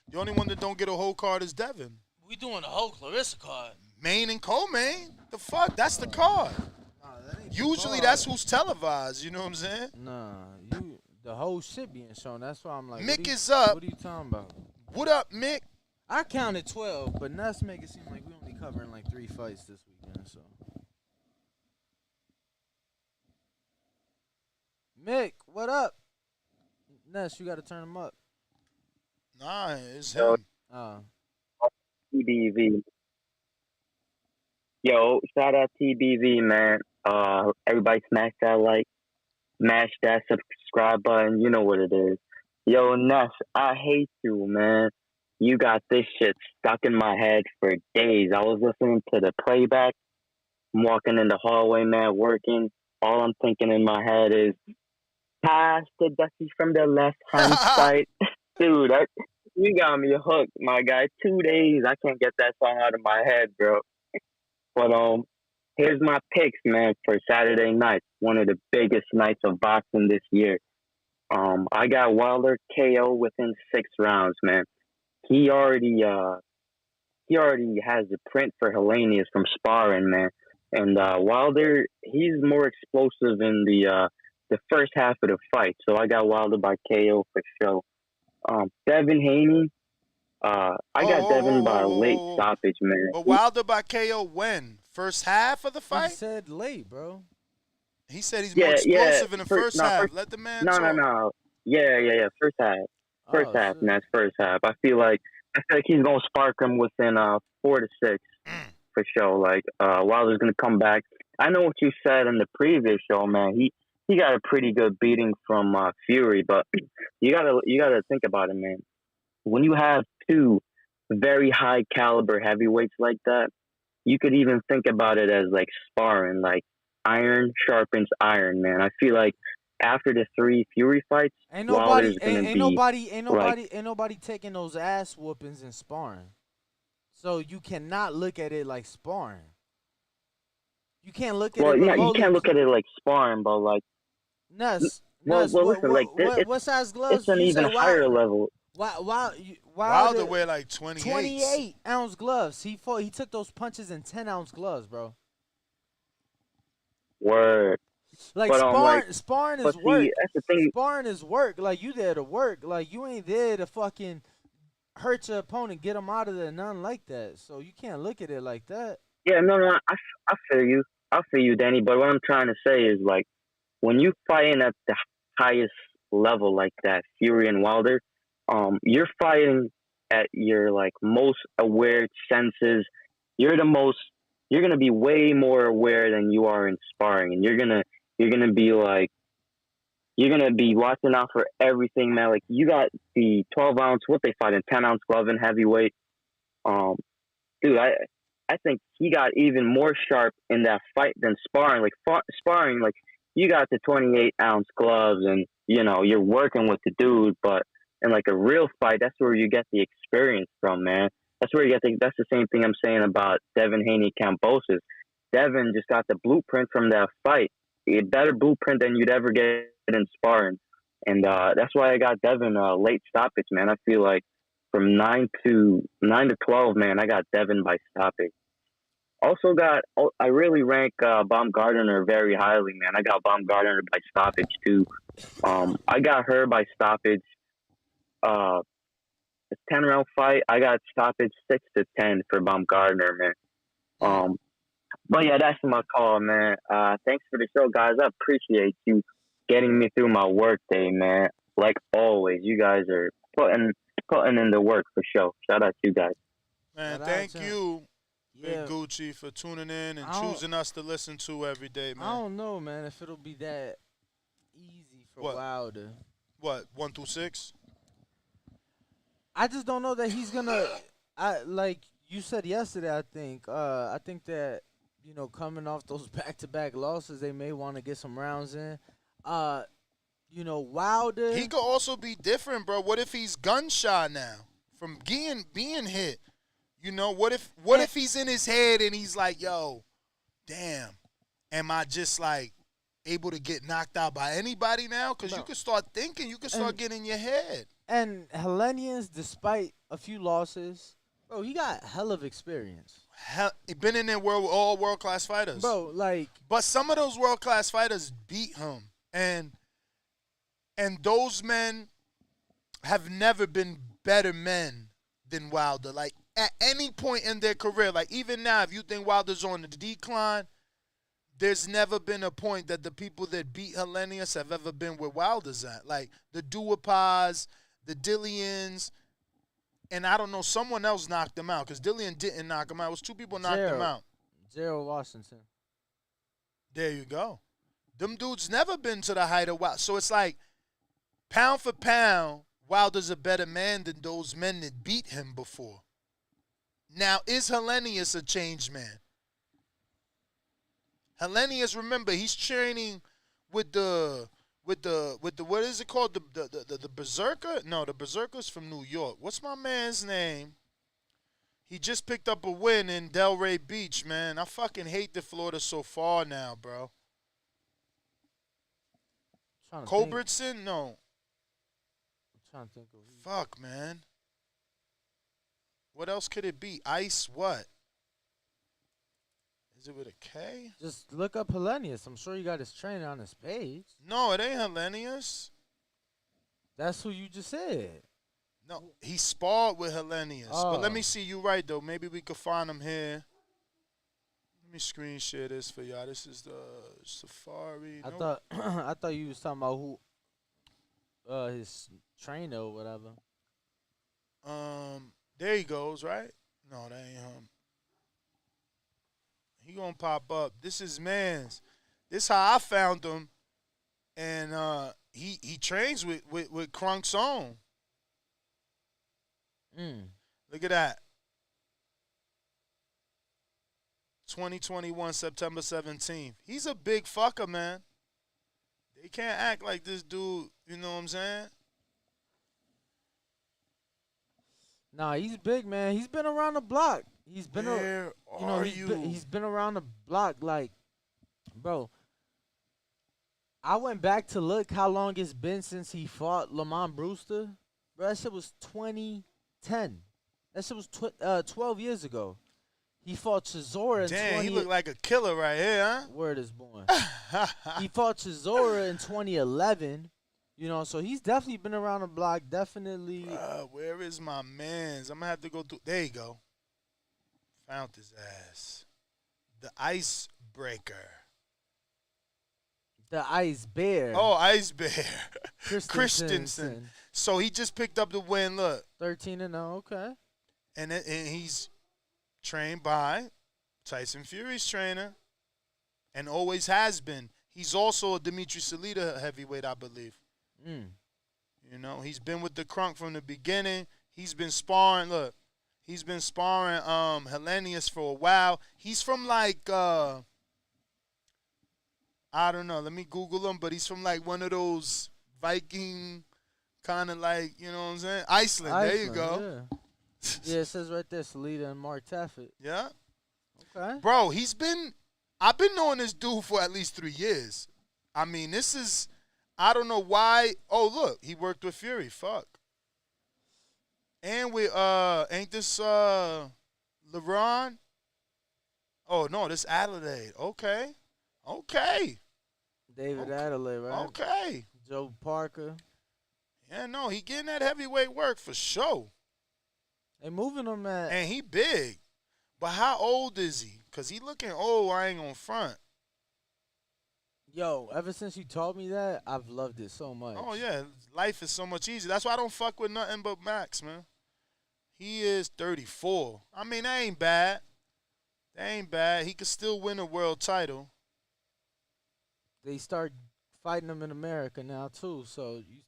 The only one that don't get a whole card is Devin. We doing a whole Clarissa card. Maine and co-main. The fuck? That's the card. Usually that's who's televised. You know what I'm saying? Nah, the whole shit being shown. That's why I'm like, Mick is up. What are you talking about? What up, Mick? I counted 12, but Ness make it seem like we only covering like 3 fights this weekend. So, Mick, what up? Ness, you got to turn him up. Nah, it's him. TBV. Yo, shout out TBV, man. Everybody smash that like, smash that subscribe button. You know what it is. Yo, Ness, I hate you, man. You got this shit stuck in my head for days. I was listening to the playback. I'm walking in the hallway, man, working. All I'm thinking in my head is, pass the Dusty from the left-hand side. Dude, you got me hooked, my guy. 2 days, I can't get that song out of my head, bro. But here's my picks, man, for Saturday night. One of the biggest nights of boxing this year. I got Wilder KO within 6 rounds, man. He already has the print for Helenius from sparring, man. And Wilder, he's more explosive in the first half of the fight. So I got Wilder by KO for sure. Devin Haney, I got Devin by a late stoppage, man. But Wilder by KO when? First half of the fight? He said late, bro. He said he's more explosive in the first half. Let the man talk. No. Yeah. First half. First half, man. First half. I feel like he's gonna spark him within 4 to 6 for sure. Like Wilder's gonna come back. I know what you said in the previous show, man. He got a pretty good beating from Fury, but you gotta think about it, man. When you have 2 very high caliber heavyweights like that, you could even think about it as like sparring, like iron sharpens iron, man. I feel like after the 3 Fury fights, ain't nobody taking those ass whoopings and sparring. So you cannot look at it like sparring. You can't look at Well, it yeah, you remotely. can't look at it like sparring, but like, Nuss, well, listen, like what size gloves it's an you even say? higher level. Wilder wear like 28. 28-ounce gloves. He fought. He took those punches in 10-ounce gloves, bro. Word. Like But sparring but is see, work. that's the thing. Sparring is work. Like you there to work. Like you ain't there to fucking hurt your opponent, get him out of there, nothing like that. So you can't look at it like that. Yeah, no, I feel you. I feel you, Danny. But what I'm trying to say is, like, when you fighting at the highest level like that, Fury and Wilder, you're fighting at your like most aware senses. You're gonna be way more aware than you are in sparring, and you're gonna be like, you're gonna be watching out for everything, man. Like you got the 12-ounce, what they fight in 10-ounce glove in heavyweight. Dude, I think he got even more sharp in that fight than sparring. Like sparring, like you got the 28-ounce gloves, and you know you're working with the dude. But in like a real fight, that's where you get the experience from, man. That's where you get that's the same thing I'm saying about Devin Haney Kambosos. Devin just got the blueprint from that fight, a better blueprint than you'd ever get in sparring, and that's why I got Devin late stoppage, man. I feel like from 9 to 12, man, I got Devin by stoppage. Also I really rank Baumgartner very highly, man. I got Baumgartner by stoppage too. I got her by stoppage. It's 10-round fight. I got stoppage 6-10 for Baumgartner, man. But yeah, that's my call, man. Thanks for the show, guys. I appreciate you getting me through my work day, man. Like always, you guys are putting in the work for sure. Shout out to you guys. Man, thank you, Big Gucci, for tuning in and choosing us to listen to every day, man. I don't know, man, if it'll be that easy for Wilder. What, 1 through 6? I just don't know that he's gonna. Like you said yesterday. I think that coming off those back-to-back losses, they may want to get some rounds in. Wilder. He could also be different, bro. What if he's gun-shy now from being hit? What if he's in his head and he's like, yo, damn, am I just like able to get knocked out by anybody now? Because you could start thinking, you could start getting in your head. And Helenius, despite a few losses, bro, he got hell of experience. He been in there all world-class fighters. Bro, like. But some of those world-class fighters beat him. And those men have never been better men than Wilder. Like, at any point in their career, like even now, if you think Wilder's on the decline, there's never been a point that the people that beat Helenius have ever been where Wilder's at. Like, the Duapas, the Dillians, and I don't know, someone else knocked him out because Dillian didn't knock him out. It was two people knocked him out. Gerald Washington. There you go. Them dudes never been to the height of Wilder. So it's like, pound for pound, Wilder's a better man than those men that beat him before. Now, is Helenius a changed man? Helenius, remember, he's training with the what is it called? The Berserker? No, the Berserker's from New York. What's my man's name? He just picked up a win in Delray Beach, man. I fucking hate that Florida's so far now, bro. Culbertson? No. I'm trying to think of Fuck, man. What else could it be? Ice what? Is it with a K? Just look up Helenius. I'm sure you got his trainer on his page. No, it ain't Helenius. That's who you just said. No, he sparred with Helenius. Oh. But let me see. You right, though. Maybe we could find him here. Let me screen share this for y'all. This is the Safari. I thought you was talking about who his trainer or whatever. There he goes, right? No, that ain't him. He gonna pop up. This is man's. This how I found him, and he trains with Krunk's own. Look at that. 2021, September 17th. He's a big fucker, man. They can't act like this dude. You know what I'm saying? Nah, he's big, man. He's been around the block. He's been, Where are you? He's been around the block, like, bro. I went back to look how long it's been since he fought Lamont Brewster. Bro, that shit was 2010. That shit was 12 years ago. He fought Chisora in Damn, he looked like a killer right here, huh? Word is born. He fought Chisora in 2011. You know, so he's definitely been around the block. Definitely. Where is my man's? I'm going to have to go through. There you go. Found his ass. The Icebreaker. The Ice Bear. Oh, Ice Bear. Christensen. So he just picked up the win. Look. 13-0. Okay. And he's trained by Tyson Fury's trainer and always has been. He's also a Dimitri Salita heavyweight, I believe. You know, he's been with the Crunk from the beginning. He's been sparring. Look, he's been sparring Helenius for a while. He's from like I don't know. Let me Google him. But he's from like one of those Viking kind of like, you know what I'm saying? Iceland. There you go. Yeah. Yeah, it says right there, Salita and Mark Taffet. Yeah. Okay. Bro, I've been knowing this dude for at least 3 years. I mean, this is, I don't know why. Oh, look, he worked with Fury. Fuck. And with, ain't this LeBron? Oh, no, this Adelaide. Okay. David Adelaide, right? Okay. Joe Parker. Yeah, no, he getting that heavyweight work for sure. They moving him at. And he big. But how old is he? Because he looking old, I ain't gonna front. Yo, ever since you told me that, I've loved it so much. Oh, yeah. Life is so much easier. That's why I don't fuck with nothing but Max, man. He is 34. I mean, that ain't bad. He could still win a world title. They start fighting him in America now, too. So, you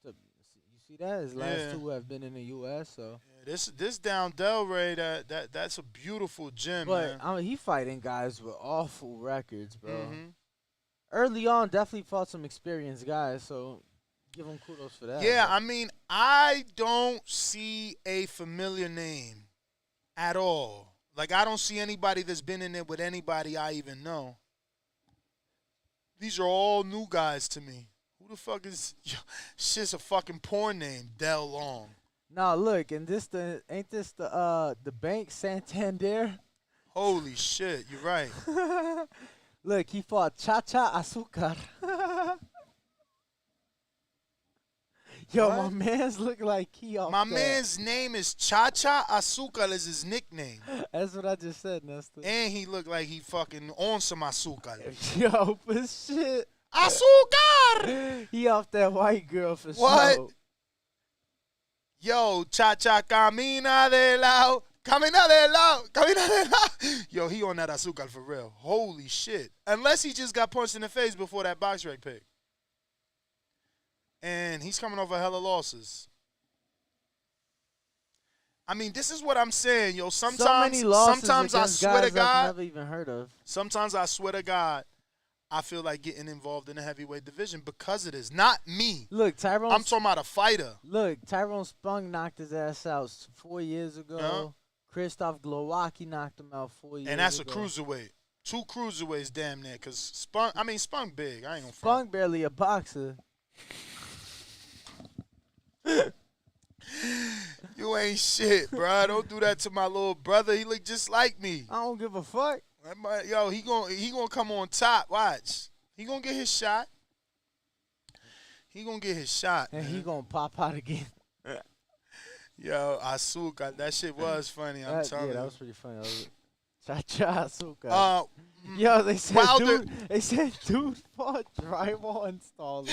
see that? His last two have been in the U.S., so. Yeah, this down Delray, that's a beautiful gym, man. But, I mean, he fighting guys with awful records, bro. Mm-hmm. Early on, definitely fought some experienced guys, so give him kudos for that. Yeah, I mean, I don't see a familiar name at all. Like, I don't see anybody that's been in it with anybody I even know. These are all new guys to me. Who the fuck is... Yo, shit's a fucking porn name, Del Long. Nah, look, and ain't this the bank Santander? Holy shit, you're right. Look, he fought Cha-Cha Azúcar. Yo, What? my man's look like he off My that. man's name is Cha-Cha Azúcar is his nickname. That's what I just said, Nestor. And he look like he fucking on some azúcar. Yo, for shit. Azúcar! He off that white girl for What? sure. Yo, Cha-Cha camina de lado. Camina de lado. Camina de lado. Yo, he on that azúcar for real. Holy shit. Unless he just got punched in the face before that box rec pick. And he's coming over hella losses. I mean, this is what I'm saying, yo. Sometimes I swear to God, I've never even heard of. sometimes I swear to God, I feel like getting involved in the heavyweight division because of this. Not me. Look, Tyrone. I'm talking about a fighter. Look, Tyrone Spong knocked his ass out 4 years ago. Yeah. Christoph Glowacki knocked him out 4 years ago. And that's a cruiserweight. 2 cruiserweights damn near. Because Spunk big. I ain't gonna front. Spong barely a boxer. You ain't shit, bro. Don't do that to my little brother. He look just like me. I don't give a fuck. Yo, he gonna come on top. Watch. He gonna get his shot. And he gonna pop out again. Yo, Asuka, that shit was funny. I'm telling you. Yeah, that was pretty funny. Cha-Cha Asuka. Yo, they said dude fought drywall installer.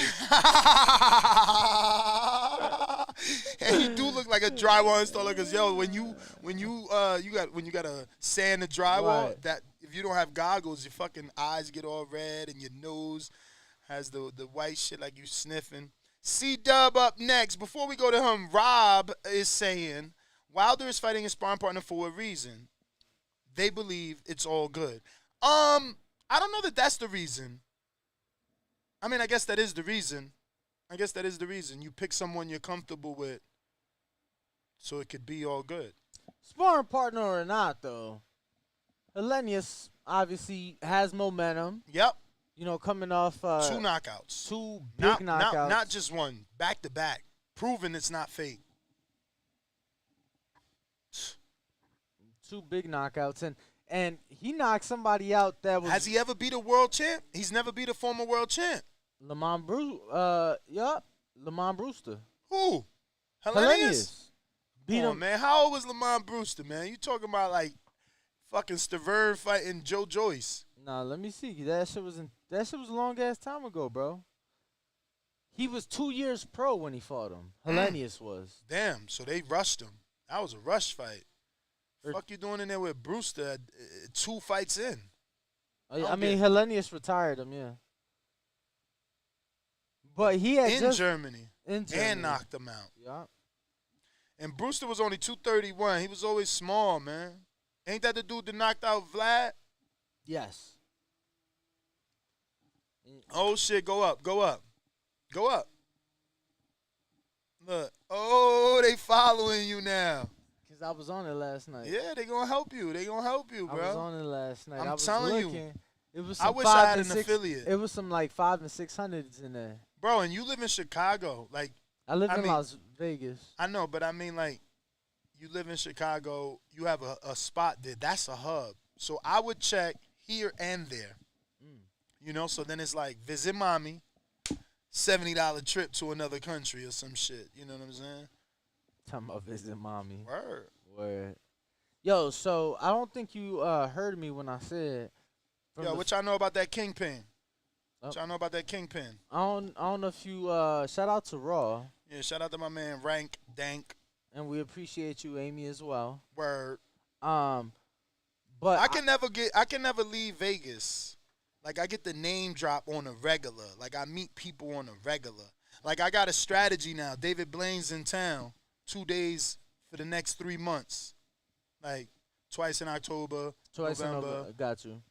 And he do look like a drywall installer because yo, when you gotta sand the drywall, Right. that if you don't have goggles, your fucking eyes get all red and your nose has the white shit like you sniffing. C-Dub up next. Before we go to him, Rob is saying Wilder is fighting his sparring partner for a reason. They believe it's all good. I don't know that that's the reason. I mean, I guess that is the reason. You pick someone you're comfortable with so it could be all good. Sparring partner or not, though, Helenius obviously has momentum. Yep. You know, coming off 2 knockouts. 2 big knockouts. Not just one, back to back. Proving it's not fake. 2 big knockouts, and he knocked somebody out that was. Has he ever beat a world champ? He's never beat a former world champ. Lamont Brewster. Who? Helenius. Beat him, man. How old was Lamont Brewster, man? You talking about like fucking Stavern fighting Joe Joyce? Nah, let me see. That shit was a long ass time ago, bro. He was 2 years pro when he fought him. Helenius was. Damn. So they rushed him. That was a rush fight. Fuck you doing in there with Brewster 2 fights in? I mean, Helenius retired him, yeah. But he had in Germany. And knocked him out. Yeah. And Brewster was only 231. He was always small, man. Ain't that the dude that knocked out Vlad? Yes. Oh, shit. Go up. Go up. Go up. Look. Oh, they following you now. Because I was on it last night. Yeah, they going to help you. They going to help you, bro. I was on it last night. I'm telling you. It was I wish I had an affiliate. It was some like 5 and 600s in there. Bro, and you live in Chicago. Like, I live in Las Vegas. I know, but I mean, like, you live in Chicago. You have a spot there. That's a hub. So I would check here and there. You know, so then it's like visit mommy, $70 trip to another country or some shit. You know what I'm saying? Talking about visit mommy. Word. Yo, so I don't think you heard me when I said. Yo, what y'all know about that Kingpin? What y'all know about that Kingpin? I don't know if you shout out to Raw. Yeah, shout out to my man Rank Dank. And we appreciate you, Amy, as well. Word. But I can never leave Vegas. Like, I get the name drop on a regular. Like, I meet people on a regular. Like, I got a strategy now. David Blaine's in town 2 days for the next 3 months. Like, twice in October, November. Got you.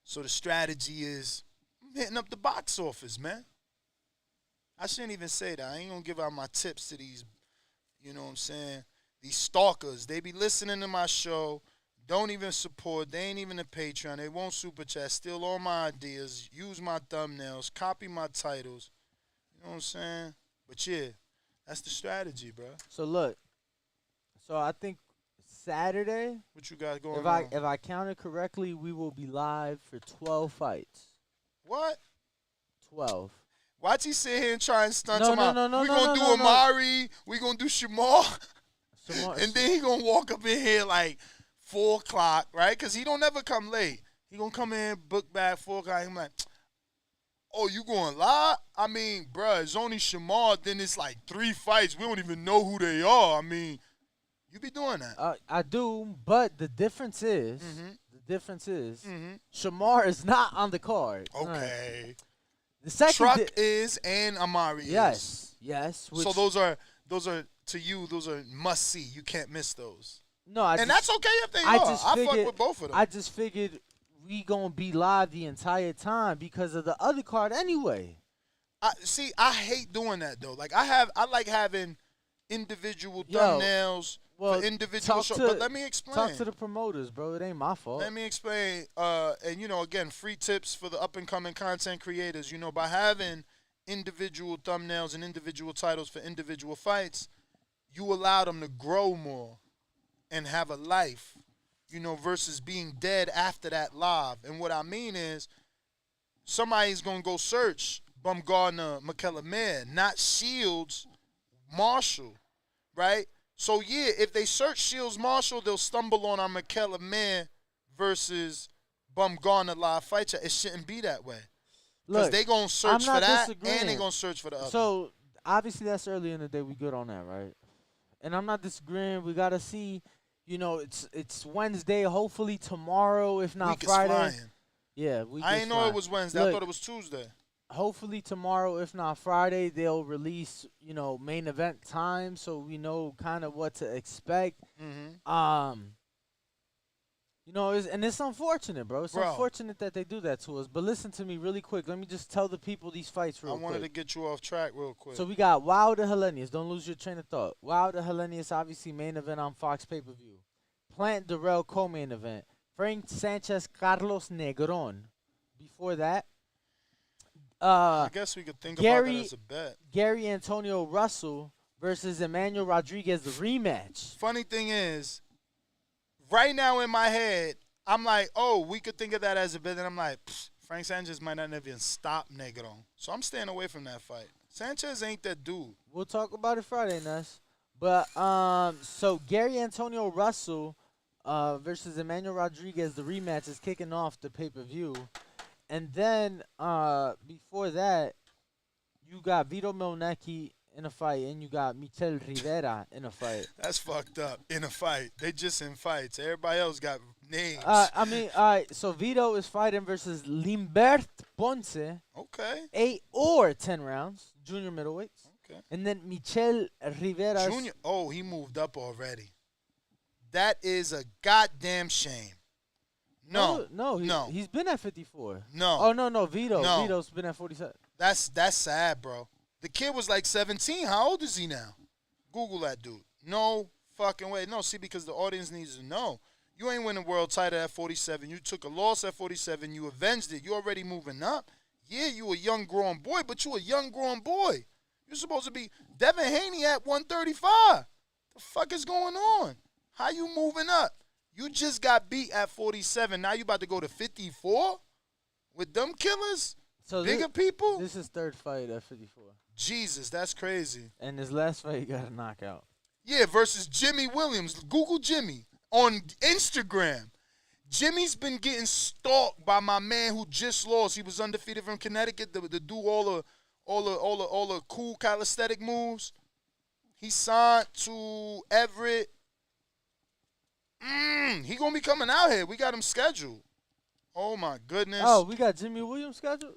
So the strategy is I'm hitting up the box office, man. I shouldn't even say that. I ain't going to give out my tips to these, you know what I'm saying, these stalkers. They be listening to my show. Don't even support. They ain't even a Patreon. They won't super chat. Steal all my ideas. Use my thumbnails. Copy my titles. You know what I'm saying? But yeah, that's the strategy, bro. So look. So I think Saturday. What you got going on? If I counted correctly, we will be live for 12 fights. What? 12. Why'd he sit here and try and stunt No, him out? no, we gonna do Amari. We gonna do Shamar. And then he gonna walk up in here like 4 o'clock, right? Because he don't ever come late. He going to come in, book back 4 o'clock. I'm like, oh, you going live? I mean, bruh, it's only Shamar. Then it's like 3 fights. We don't even know who they are. I mean, you be doing that. I do, but the difference is, Shamar is not on the card. Okay. Right. The second Truck is and Amari is. Yes. So those are, to you, those are must see. You can't miss those. No, that's okay if they are. I fuck with both of them. I just figured we gonna be live the entire time because of the other card anyway. I hate doing that though. Like I like having individual thumbnails for individual shows. But let me explain. Talk to the promoters, bro. It ain't my fault. Let me explain. And again, free tips for the up and coming content creators. By having individual thumbnails and individual titles for individual fights, you allow them to grow more and have a life, versus being dead after that live. And what I mean is somebody's going to go search Bumgarner, McKellar, not Shields, Marshall, right? So, yeah, if they search Shields, Marshall, they'll stumble on our McKellar versus Bumgarner live fight. It shouldn't be that way. Because they're going to search for that and they're going to search for the other. So, obviously, that's early in the day. We good on that, right? And I'm not disagreeing. We got to see. It's Wednesday. Hopefully tomorrow, if not week Friday. Is flying. Yeah, I didn't know it was Wednesday. I thought it was Tuesday. Hopefully tomorrow, if not Friday, they'll release main event time, so we know kind of what to expect. Mm-hmm. You know, it's unfortunate, bro. It's unfortunate that they do that to us. But listen to me really quick. Let me just tell the people these fights real quick. I wanted to get you off track real quick. So we got Wilder Helenius. Don't lose your train of thought. Wilder Helenius, obviously main event on Fox pay-per-view. Plant Darrell co-main event. Frank Sanchez Carlos Negron. Before that, I guess we could think about that as a bet. Gary Antonio Russell versus Emmanuel Rodriguez, the rematch. Funny thing is, right now in my head, I'm like, oh, we could think of that as a bet. And I'm like, Frank Sanchez might not even stop Negron. So I'm staying away from that fight. Sanchez ain't that dude. We'll talk about it Friday, Ness. But, so Gary Antonio Russell versus Emmanuel Rodriguez, the rematch is kicking off the pay-per-view. And then, before that, you got Vito Milnecki in a fight, and you got Michel Rivera in a fight. That's fucked up. In a fight. They just in fights. Everybody else got names. I mean, all right, so Vito is fighting versus Limbert Ponce. Okay. 8 or 10 rounds, junior middleweights. Okay. And then Michel Rivera. Junior. Oh, he moved up already. That is a goddamn shame. No. He's been at 54. No. Oh, no, Vito. No. Vito's been at 47. That's sad, bro. The kid was like 17. How old is he now? Google that dude. No fucking way. No, see, because the audience needs to know. You ain't winning world title at 47. You took a loss at 47. You avenged it. You already moving up. Yeah, you a young grown boy, but you a young grown boy. You're supposed to be Devin Haney at 135. The fuck is going on? How you moving up? You just got beat at 47. Now you about to go to 54 with them killers? So bigger people? This is third fight at 54. Jesus, that's crazy. And his last fight, he got a knockout. Yeah, versus Jimmy Williams. Google Jimmy on Instagram. Jimmy's been getting stalked by my man who just lost. He was undefeated from Connecticut to do all the cool calisthenic moves. He signed to Everett. He gonna be coming out here. We got him scheduled. Oh my goodness. Oh, we got Jimmy Williams scheduled?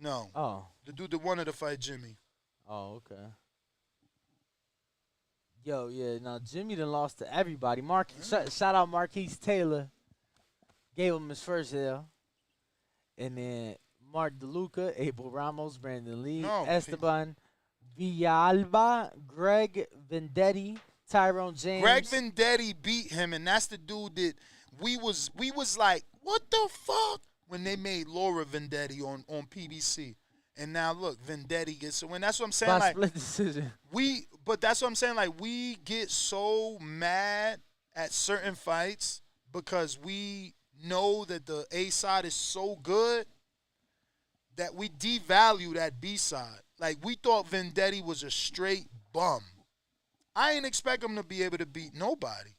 No. Oh. The dude that wanted to fight Jimmy. Oh, okay. Yo, yeah, now Jimmy done lost to everybody. Shout out Marquise Taylor. Gave him his first L. And then Mark DeLuca, Abel Ramos, Brandon Lee, Esteban Villalba, Greg Vendetti, Tyrone James. Greg Vendetti beat him, and that's the dude that we was like, what the fuck? When they made Laura Vendetti on PBC. And now look, Vendetti gets to win. That's what I'm saying. By split decision. But that's what I'm saying. Like, we get so mad at certain fights because we know that the A side is so good that we devalue that B side. Like, we thought Vendetti was a straight bum. I ain't expect him to be able to beat nobody.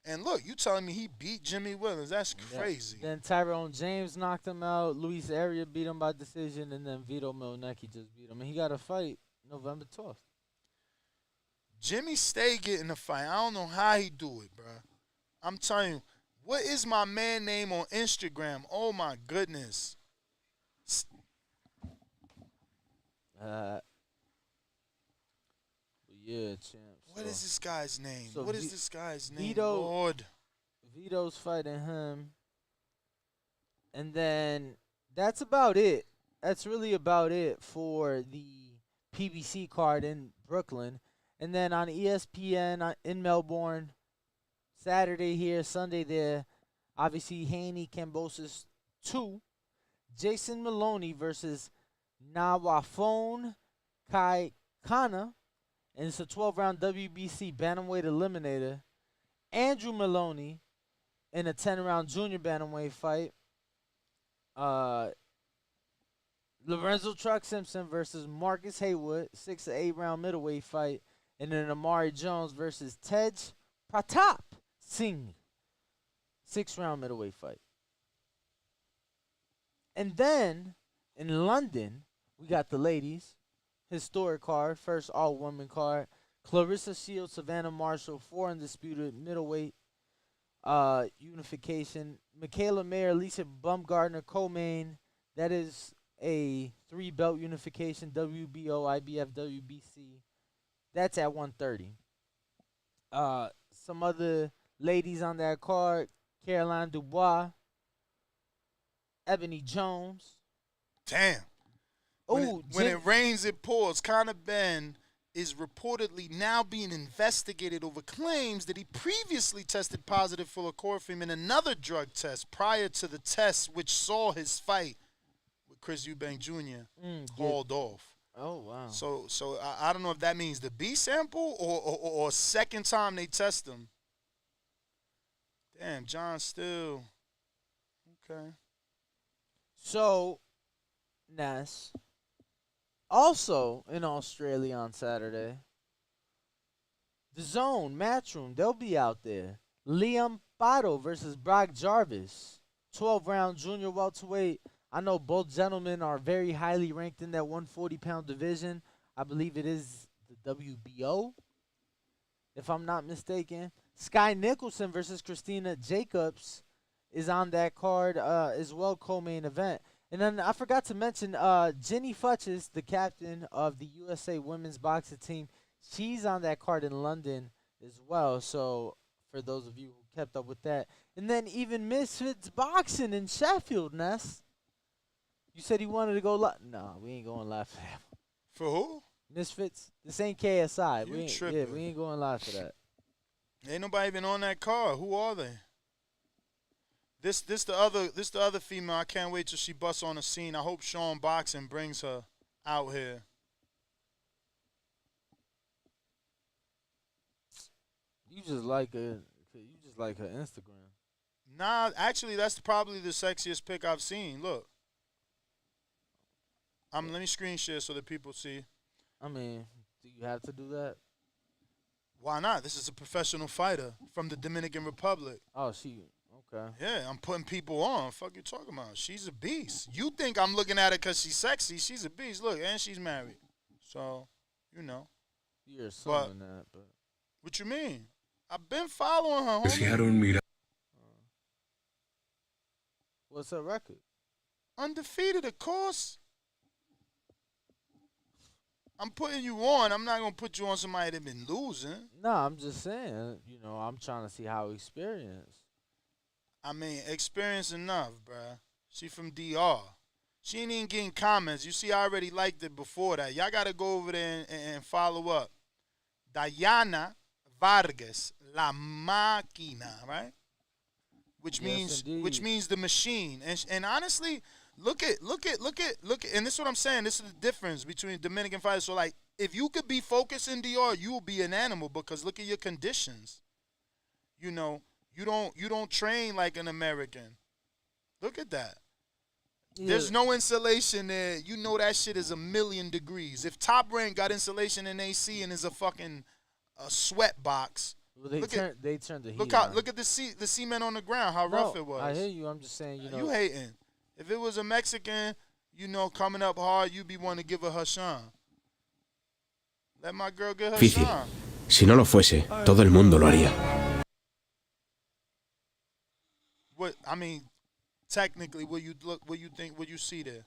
And look, you telling me he beat Jimmy Williams. That's crazy. Then Tyrone James knocked him out. Luis Aria beat him by decision. And then Vito Milnecki just beat him. And he got a fight November 12th. Jimmy stay getting a fight. I don't know how he do it, bro. I'm telling you. What is my man name on Instagram? Oh, my goodness. Yeah, champ. What is this guy's name? So what is this guy's name? Vito, Lord. Vito's fighting him. And then that's about it. That's really about it for the PBC card in Brooklyn. And then on ESPN in Melbourne, Saturday here, Sunday there, obviously Haney, Kambosos 2. Jason Maloney versus Nawafone Kai Kana. And it's a 12-round WBC bantamweight eliminator. Andrew Maloney in a 10-round junior bantamweight fight. Lorenzo Truck Simpson versus Marcus Haywood, 6 to 8 round middleweight fight. And then Amari Jones versus Tej Pratap Singh, 6-round middleweight fight. And then in London, we got the ladies. Historic card, first all-woman card. Clarissa Shields, Savannah Marshall, 4 undisputed middleweight unification. Michaela Mayer, Lisa Bumgardner, co-main. That is a 3-belt unification, WBO, IBF, WBC. That's at 130. Some other ladies on that card. Caroline Dubois, Ebony Jones. Damn. Oh, when it rains, it pours. Conor Ben is reportedly now being investigated over claims that he previously tested positive for chloroform in another drug test prior to the test, which saw his fight with Chris Eubank Jr. Called off. Oh wow! So I don't know if that means the B sample or second time they test him. Damn, John Still. Okay. So, Ness. Also in Australia on Saturday, the Zone Matchroom, they'll be out there. Liam Pato versus Brock Jarvis, 12-round junior welterweight. I know both gentlemen are very highly ranked in that 140-pound division. I believe it is the WBO, if I'm not mistaken. Sky Nicholson versus Christina Jacobs is on that card as well, co-main event. And then I forgot to mention Jenny Futches, the captain of the USA women's boxing team. She's on that card in London as well. So for those of you who kept up with that. And then even Misfits Boxing in Sheffield, Ness. You said you wanted to go live. No, we ain't going live for that. For who? Misfits. This ain't KSI. You We ain't, tripping. yeah, we ain't going live for that. Ain't nobody even on that card. Who are they? This the other female. I can't wait till she busts on the scene. I hope Sean Boxing brings her out here. You just like her. You just like her Instagram. Nah, actually, that's probably the sexiest pic I've seen. Look, let me screen share so that people see. I mean, do you have to do that? Why not? This is a professional fighter from the Dominican Republic. Oh, she. Okay. Yeah, I'm putting people on. Fuck you talking about? She's a beast. You think I'm looking at her because she's sexy? She's a beast. Look, and she's married. So, you know. You're assuming that, but. What you mean? I've been following her, homie. What's her record? Undefeated, of course. I'm putting you on. I'm not going to put you on somebody that been losing. No, I'm just saying, I'm trying to see how experienced. I mean, experience enough, bruh. She from DR. She ain't even getting comments. You see, I already liked it before that. Y'all got to go over there and follow up. Diana Vargas, La Máquina, right? Which means the machine. And honestly, look at, and this is what I'm saying. This is the difference between Dominican fighters. So, like, if you could be focused in DR, you will be an animal because look at your conditions. You don't train like an American. Look at that. Yeah. There's no insulation there. You know that shit is 1,000,000 degrees. If Top Rank got insulation and AC and is a fucking sweat box. Well, they turned the heat Look at the cement on the ground, how rough it was. I hear you. I'm just saying, You hating. If it was a Mexican, coming up hard, you'd be wanting to give her shine. Let my girl get her shine. Si no lo fuese, todo el mundo lo haría. Technically, what you see there?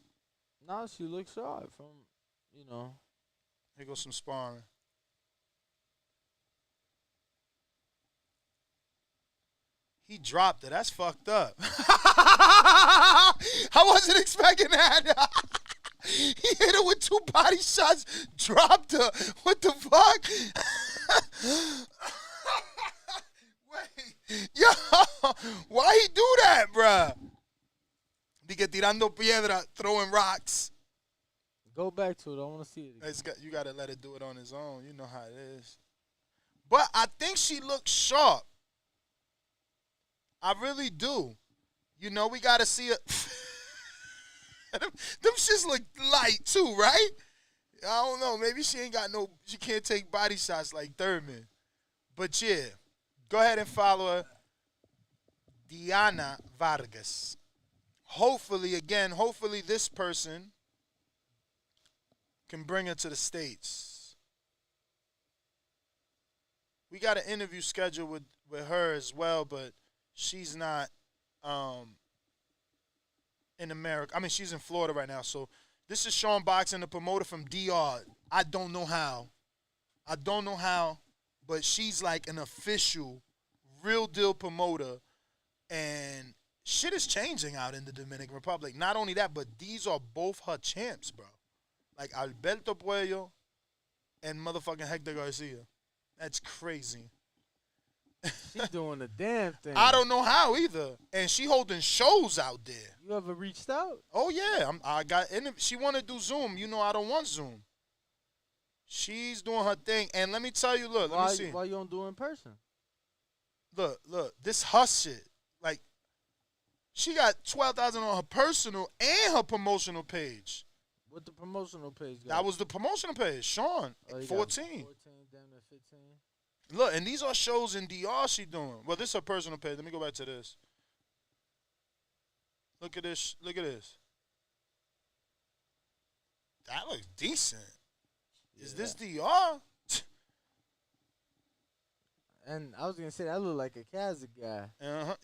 No, she looks sharp from, Here goes some sparring. He dropped it. That's fucked up. I wasn't expecting that. He hit her with 2 body shots, dropped her. What the fuck? Wait. Yo, why he do that, bruh? Dice tirando piedra, throwing rocks. Go back to it. I want to see it. You got to let it do it on its own. You know how it is. But I think she looks sharp. I really do. We got to see it. Them shits look light too, right? I don't know. Maybe she can't take body shots like Thurman. But yeah, go ahead and follow her. Diana Vargas. Hopefully this person can bring her to the States. We got an interview scheduled with her as well, but she's not in America. I mean, she's in Florida right now. So this is Sean Boxing, the promoter from DR. I don't know how, but she's like an official, real deal promoter And shit is changing out in the Dominican Republic. Not only that, but these are both her champs, bro. Like Alberto Puello and motherfucking Hector Garcia. That's crazy. She's doing the damn thing. I don't know how either. And she holding shows out there. You ever reached out? Oh yeah, she want to do Zoom. You know I don't want Zoom. She's doing her thing, and let me tell you, look, let me see. Why you don't do it in person? Look, this hush shit. Like, she got 12,000 on her personal and her promotional page. What the promotional page got? That was the promotional page, Sean. 14. 14, damn near 15. Look, and these are shows in DR she doing. Well, this is her personal page. Let me go back to this. Look at this. Look at this. That looks decent. Yeah. Is this DR? And I was gonna say that look like a Kazakh guy.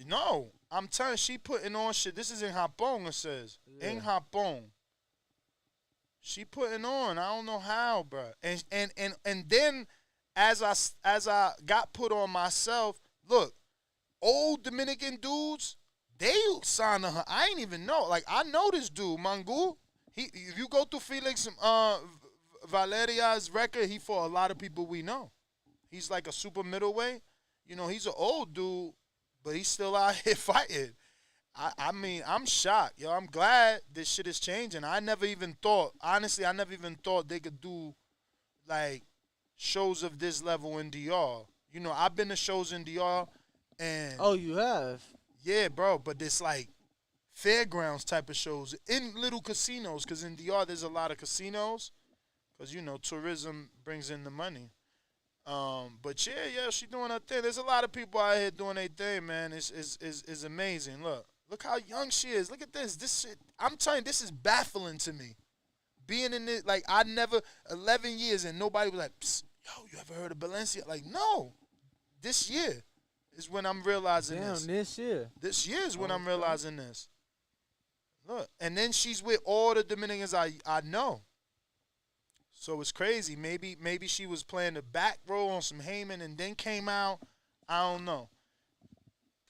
No, I'm telling you, she putting on shit. This is in Japón. It says in Japón. She putting on. I don't know how, bro. And then as I got put on myself, look, old Dominican dudes, they signed to her. I ain't even know. Like, I know this dude, Mangu. If you go through Felix Valeria's record, he fought a lot of people we know. He's like a super middleweight. You know, he's an old dude, but he's still out here fighting. I mean, I'm shocked. Yo, I'm glad this shit is changing. I never even thought they could do, like, shows of this level in DR. You know, I've been to shows in DR, and... Oh, you have? Yeah, bro, but it's like fairgrounds type of shows in little casinos, because in DR there's a lot of casinos, because, you know, tourism brings in the money. But yeah, she doing her thing. There's a lot of people out here doing their thing, man. It's amazing. Look how young she is. Look at this. This shit, I'm telling you, this is baffling to me. Being in it, like, 11 years and nobody was like, psst, yo, you ever heard of Valencia? Like, no. This year is when I'm realizing this. This year? This year is when I'm realizing this. Look, and then she's with all the Dominicans I know. So it's crazy. Maybe she was playing the back role on some Heyman and then came out. I don't know.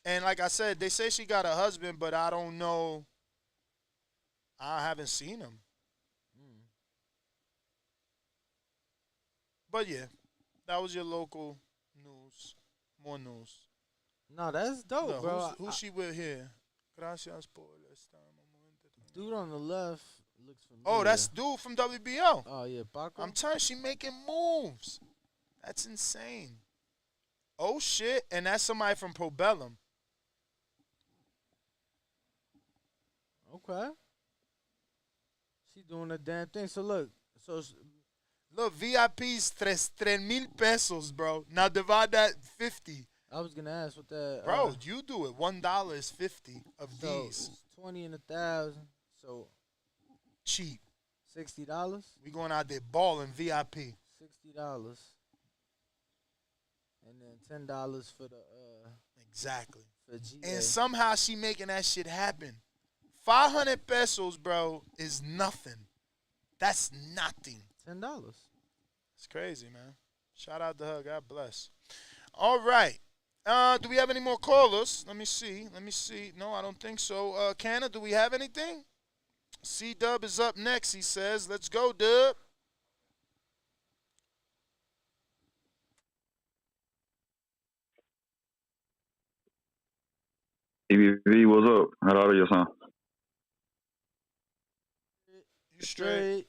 And like I said, they say she got a husband, but I don't know. I haven't seen him. But yeah, that was your local news. More news. No, that's dope, Look, bro. Who's she with here? Gracias por esta. Dude on the left looks familiar. Oh, that's dude from WBO. Oh, yeah, Paco. I'm telling you, she making moves. That's insane. Oh, shit. And that's somebody from Probellum. Okay. She doing a damn thing. So, look. Look, VIP's 3,000 pesos, bro. Now divide that 50. I was going to ask what that... Bro, you do it. $1 is 50 of so these. 20 and 1,000. So... cheap. $60? We going out there balling VIP. $60. And then $10 for the... Exactly. For GA. And somehow she making that shit happen. 500 pesos, bro, is nothing. That's nothing. $10. It's crazy, man. Shout out to her. God bless. All right. Do we have any more callers? Let me see. No, I don't think so. Canna, do we have anything? C-Dub is up next, he says. Let's go, Dub. EBV, what's up? How are you, son? You straight.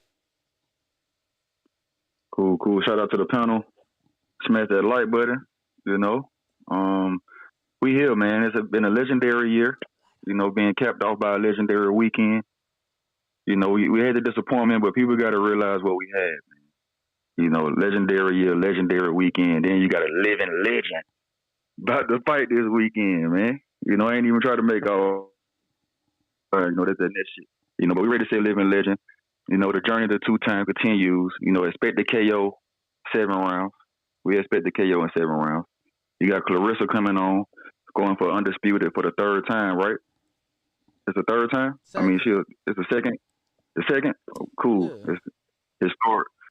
Cool. Shout out to the panel. Smash that like button, you know. We here, man. It's been a legendary year, you know, being capped off by a legendary weekend. You know, we had the disappointment, but people got to realize what we had, man. You know, legendary year, legendary weekend. Then you got a living legend about to fight this weekend, man. You know, I ain't even try to make all, you know, that shit. You know, but we ready to say living legend. You know, the journey to 2-time continues. You know, expect the KO 7 rounds. We expect the KO in 7 rounds. You got Clarissa coming on, going for undisputed for the 3rd time, right? It's the 3rd time? Second. I mean, it's the second. The second? Oh, cool. Yeah. It's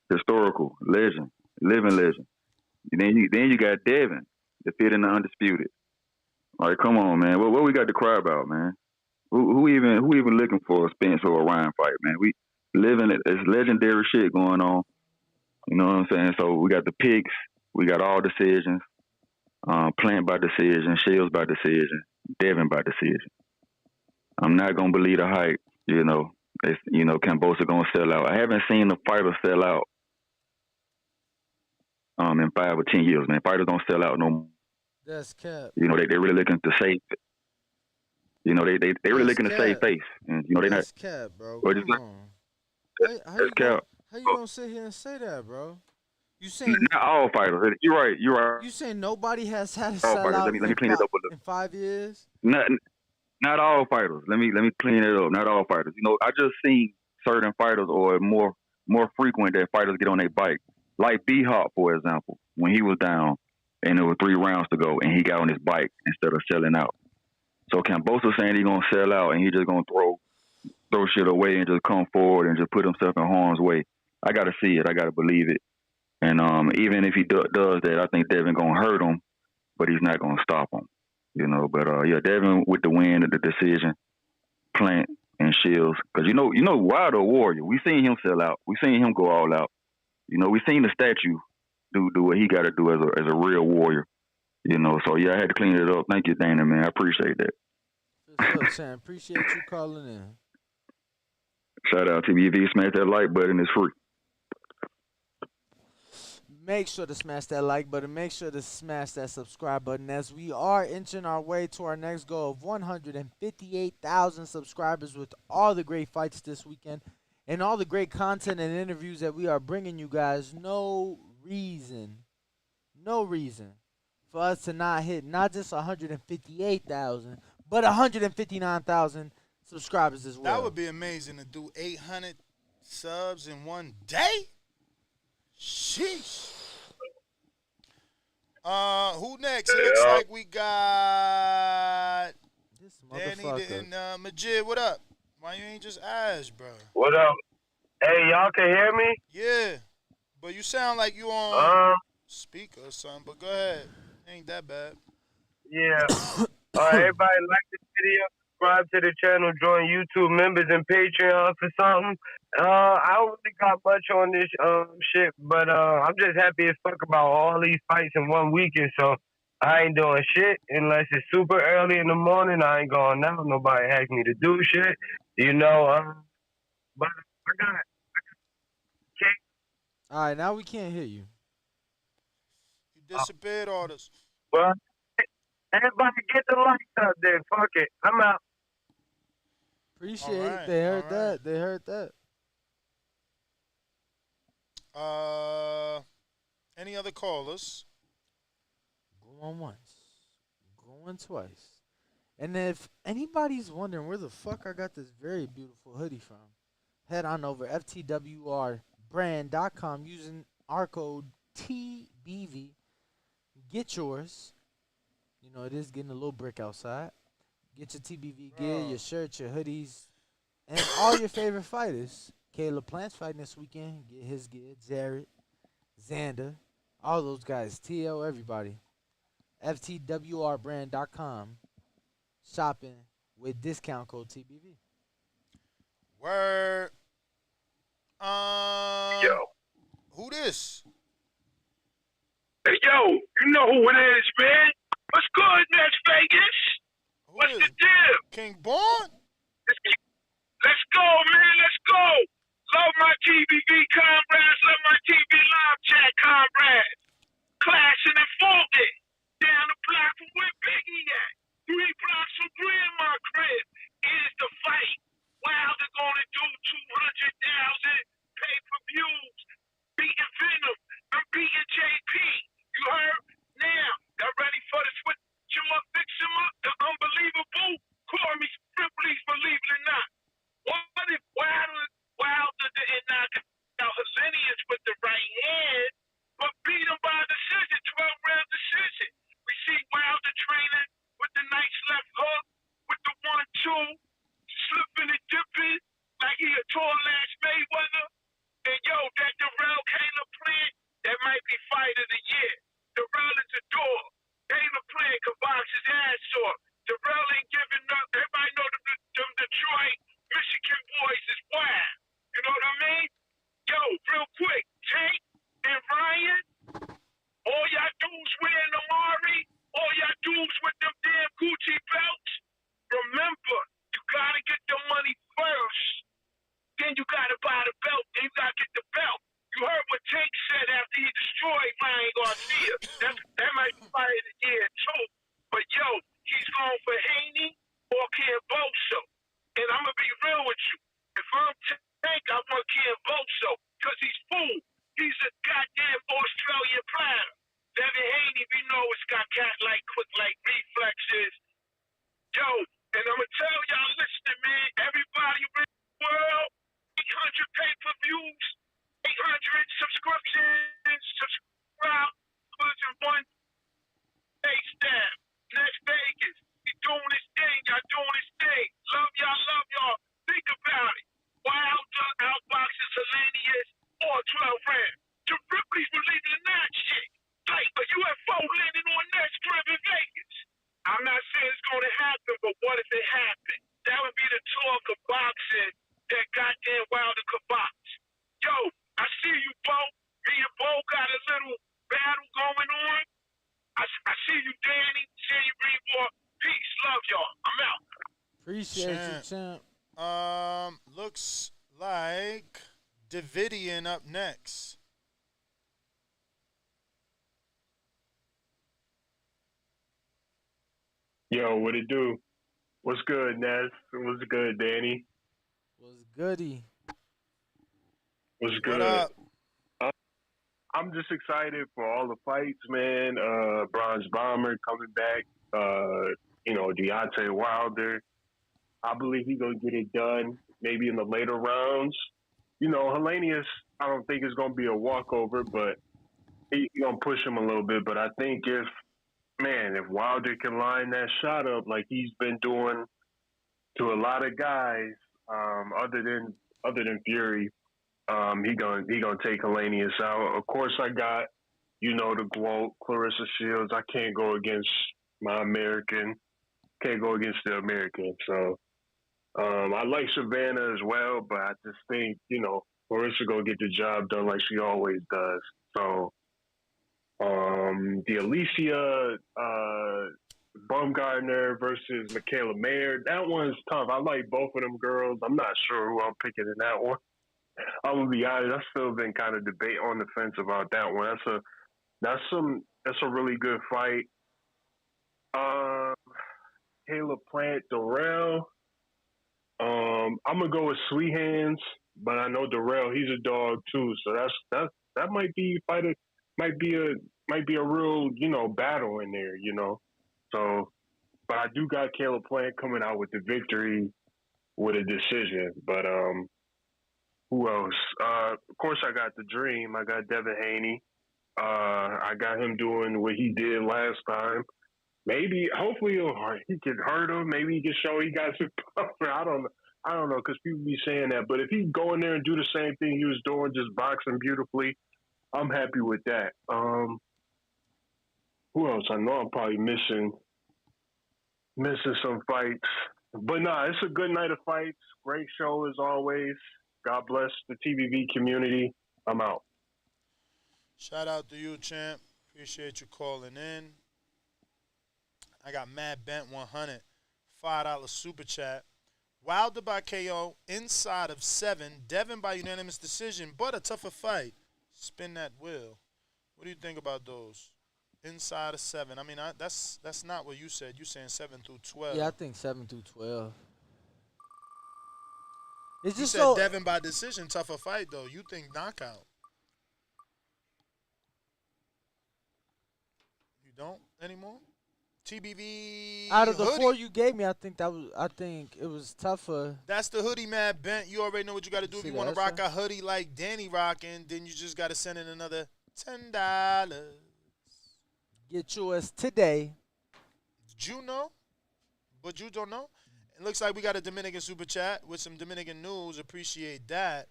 historical, legend, living legend. And then you got Devin, defeating the undisputed. Like, come on, man. What we got to cry about, man? Who even looking for a Spence or a Ryan fight, man? We living it's legendary shit going on. You know what I'm saying? So we got the picks, we got all decisions, Plant by decision, Shields by decision, Devin by decision. I'm not gonna believe the hype. You know, Kambosos gonna sell out. I haven't seen the fighter sell out in 5 or 10 years, man. Fighters don't sell out no more. That's cap. You know, they really looking to save. You know, they really looking to save face, and you know they not. That's cap, bro. But Come on. How you gonna sit here and say that, bro? You saying not all fighters? You're right. You saying nobody has had a all sell fighters. out Let me clean it up a little. in 5 years? Not all fighters. Let me clean it up. Not all fighters. You know, I just seen certain fighters or more frequent that fighters get on their bike. Like B-Hop, for example, when he was down and there were 3 rounds to go and he got on his bike instead of selling out. So Kambosos saying he's gonna sell out and he just gonna throw shit away and just come forward and just put himself in harm's way. I gotta see it. I gotta believe it. And even if he does that, I think Devin gonna hurt him, but he's not gonna stop him. You know, but yeah, Devin with the win, the decision, Plant and Shields, because you know, Wilder a warrior. We seen him sell out. We seen him go all out. You know, we seen the statue do what he got to do as a real warrior. You know, so yeah, I had to clean it up. Thank you, Dana, man. I appreciate that. What's up, Sam? Appreciate you calling in. Shout out to TBV. Smash that like button. It's free. Make sure to smash that like button. Make sure to smash that subscribe button as we are inching our way to our next goal of 158,000 subscribers with all the great fights this weekend and all the great content and interviews that we are bringing you guys. No reason for us to not hit not just 158,000, but 159,000 subscribers as well. That would be amazing to do 800 subs in one day. Sheesh. Who next? It looks like we got Danny and Majid. What up? Why you ain't just ask, bro? What up? Hey, y'all can hear me? Yeah, but you sound like you on speaker or something. But go ahead. Ain't that bad. Yeah. Everybody like this video. Subscribe to the channel. Join YouTube members and Patreon for something. I don't really got much on this shit, but I'm just happy as fuck about all these fights in one weekend. So I ain't doing shit unless it's super early in the morning. I ain't going out. Nobody asked me to do shit, you know. But I got it. All right, now we can't hear you. You disappeared on us. Well, everybody get the lights up there. Fuck it. I'm out. Appreciate it. They heard that. They heard that. Any other callers? Going once. Going twice. And if anybody's wondering where the fuck I got this very beautiful hoodie from, head on over ftwrbrand.com using our code TBV. Get yours. You know, it is getting a little brick outside. Get your TBV gear, your shirts, your hoodies, and all your favorite fighters. Caleb Plant's fighting this weekend. Get his gear. Jared, Xander, all those guys. TL, everybody. ftwrbrand.com. Shopping with discount code TBV. Word. Yo. Who this? Hey, yo, you know who it is, man. What's good, Las Vegas? What's the deal? King Born? Let's go, man. Let's go. Love my TBV comrades. Love my TV live chat comrades. Clashing and folding. Down the block from where Biggie at. 3 blocks from Grandma crib. Is the fight. Wilder gonna do 200,000 pay-per-views. Beating Venom. I'm beating JP. You heard? Now, y'all ready for the switch? Him up, fix him up, the unbelievable. Call me Ripley's, believe it or not. What if Wilder didn't knock out Helenius with the right hand, but beat him Devin Haney, we know it's got cat like quick like reflexes. Yo, and I'ma tell y'all listening, man, everybody in the world, 800 pay-per-views, 800 subscriptions, subscribe, and one pay stab. Next Vegas, he doing his thing, y'all doing his thing. Love y'all. Think about it. Wilder outboxes Helenius or 12 rounds. The Ripley's believing in that shit. Like a UFO landing on that strip in Vegas. I'm not saying it's going to happen, but what if it happened? That would be the talk of boxing that goddamn Wilder could box. Yo, I see you, Bo. Me and Bo got a little battle going on. I see you, Danny. See you, Reebok. Peace. Love y'all. I'm out. Appreciate you, champ. Looks like Davidian up next. Yo, what it do? What's good, Ness? What's good, Danny? What's goody? What's good? What up? I'm just excited for all the fights, man. Bronze Bomber coming back. Deontay Wilder. I believe he's gonna get it done. Maybe in the later rounds. Helenius, I don't think it's gonna be a walkover, but he's gonna push him a little bit. But I think if Wilder can line that shot up like he's been doing to a lot of guys, other than Fury, he gonna take Helenius out. Of course, I got the GWOAT, Clarissa Shields. I can't go against my American. Can't go against the American. So I like Savannah as well, but I just think Clarissa gonna get the job done like she always does. So. The Alicia Baumgartner versus Michaela Mayer. That one's tough. I like both of them girls. I'm not sure who I'm picking in that one. I'm gonna be honest. I still been kind of debate on the fence about that one. That's a really good fight. Caleb Plant, Darrell. I'm gonna go with Sweet Hands, but I know Darrell. He's a dog too, so that might be fighter. Might be a real, battle in there, So, but I do got Caleb Plant coming out with the victory with a decision. But who else? Of course, I got the Dream. I got Devin Haney. I got him doing what he did last time. Hopefully, he can hurt him. Maybe he can show he got some power. I don't know, because people be saying that. But if he go in there and do the same thing he was doing, just boxing beautifully, I'm happy with that. Who else? I know I'm probably missing some fights. But nah, it's a good night of fights. Great show as always. God bless the TVV community. I'm out. Shout out to you, champ. Appreciate you calling in. I got Matt Bent 100. $5 super chat. Wilder by KO, inside of 7. Devin by unanimous decision, but a tougher fight. Spin that wheel. What do you think about those? Inside of 7. I mean, that's not what you said. You saying 7 through 12. Yeah, I think 7 through 12. It's You just said so Devin by decision, tougher fight though. You think knockout? You don't anymore? TBV. out of the hoodie. 4 you gave me, I think it was tougher. That's the hoodie, Matt Bent. You already know what you got to do. If See you that, want to that's rock a hoodie like Danny rocking, then you just got to send in another $10. Get yours today. Did you know? But you don't know? It looks like we got a Dominican super chat with some Dominican news. Appreciate that.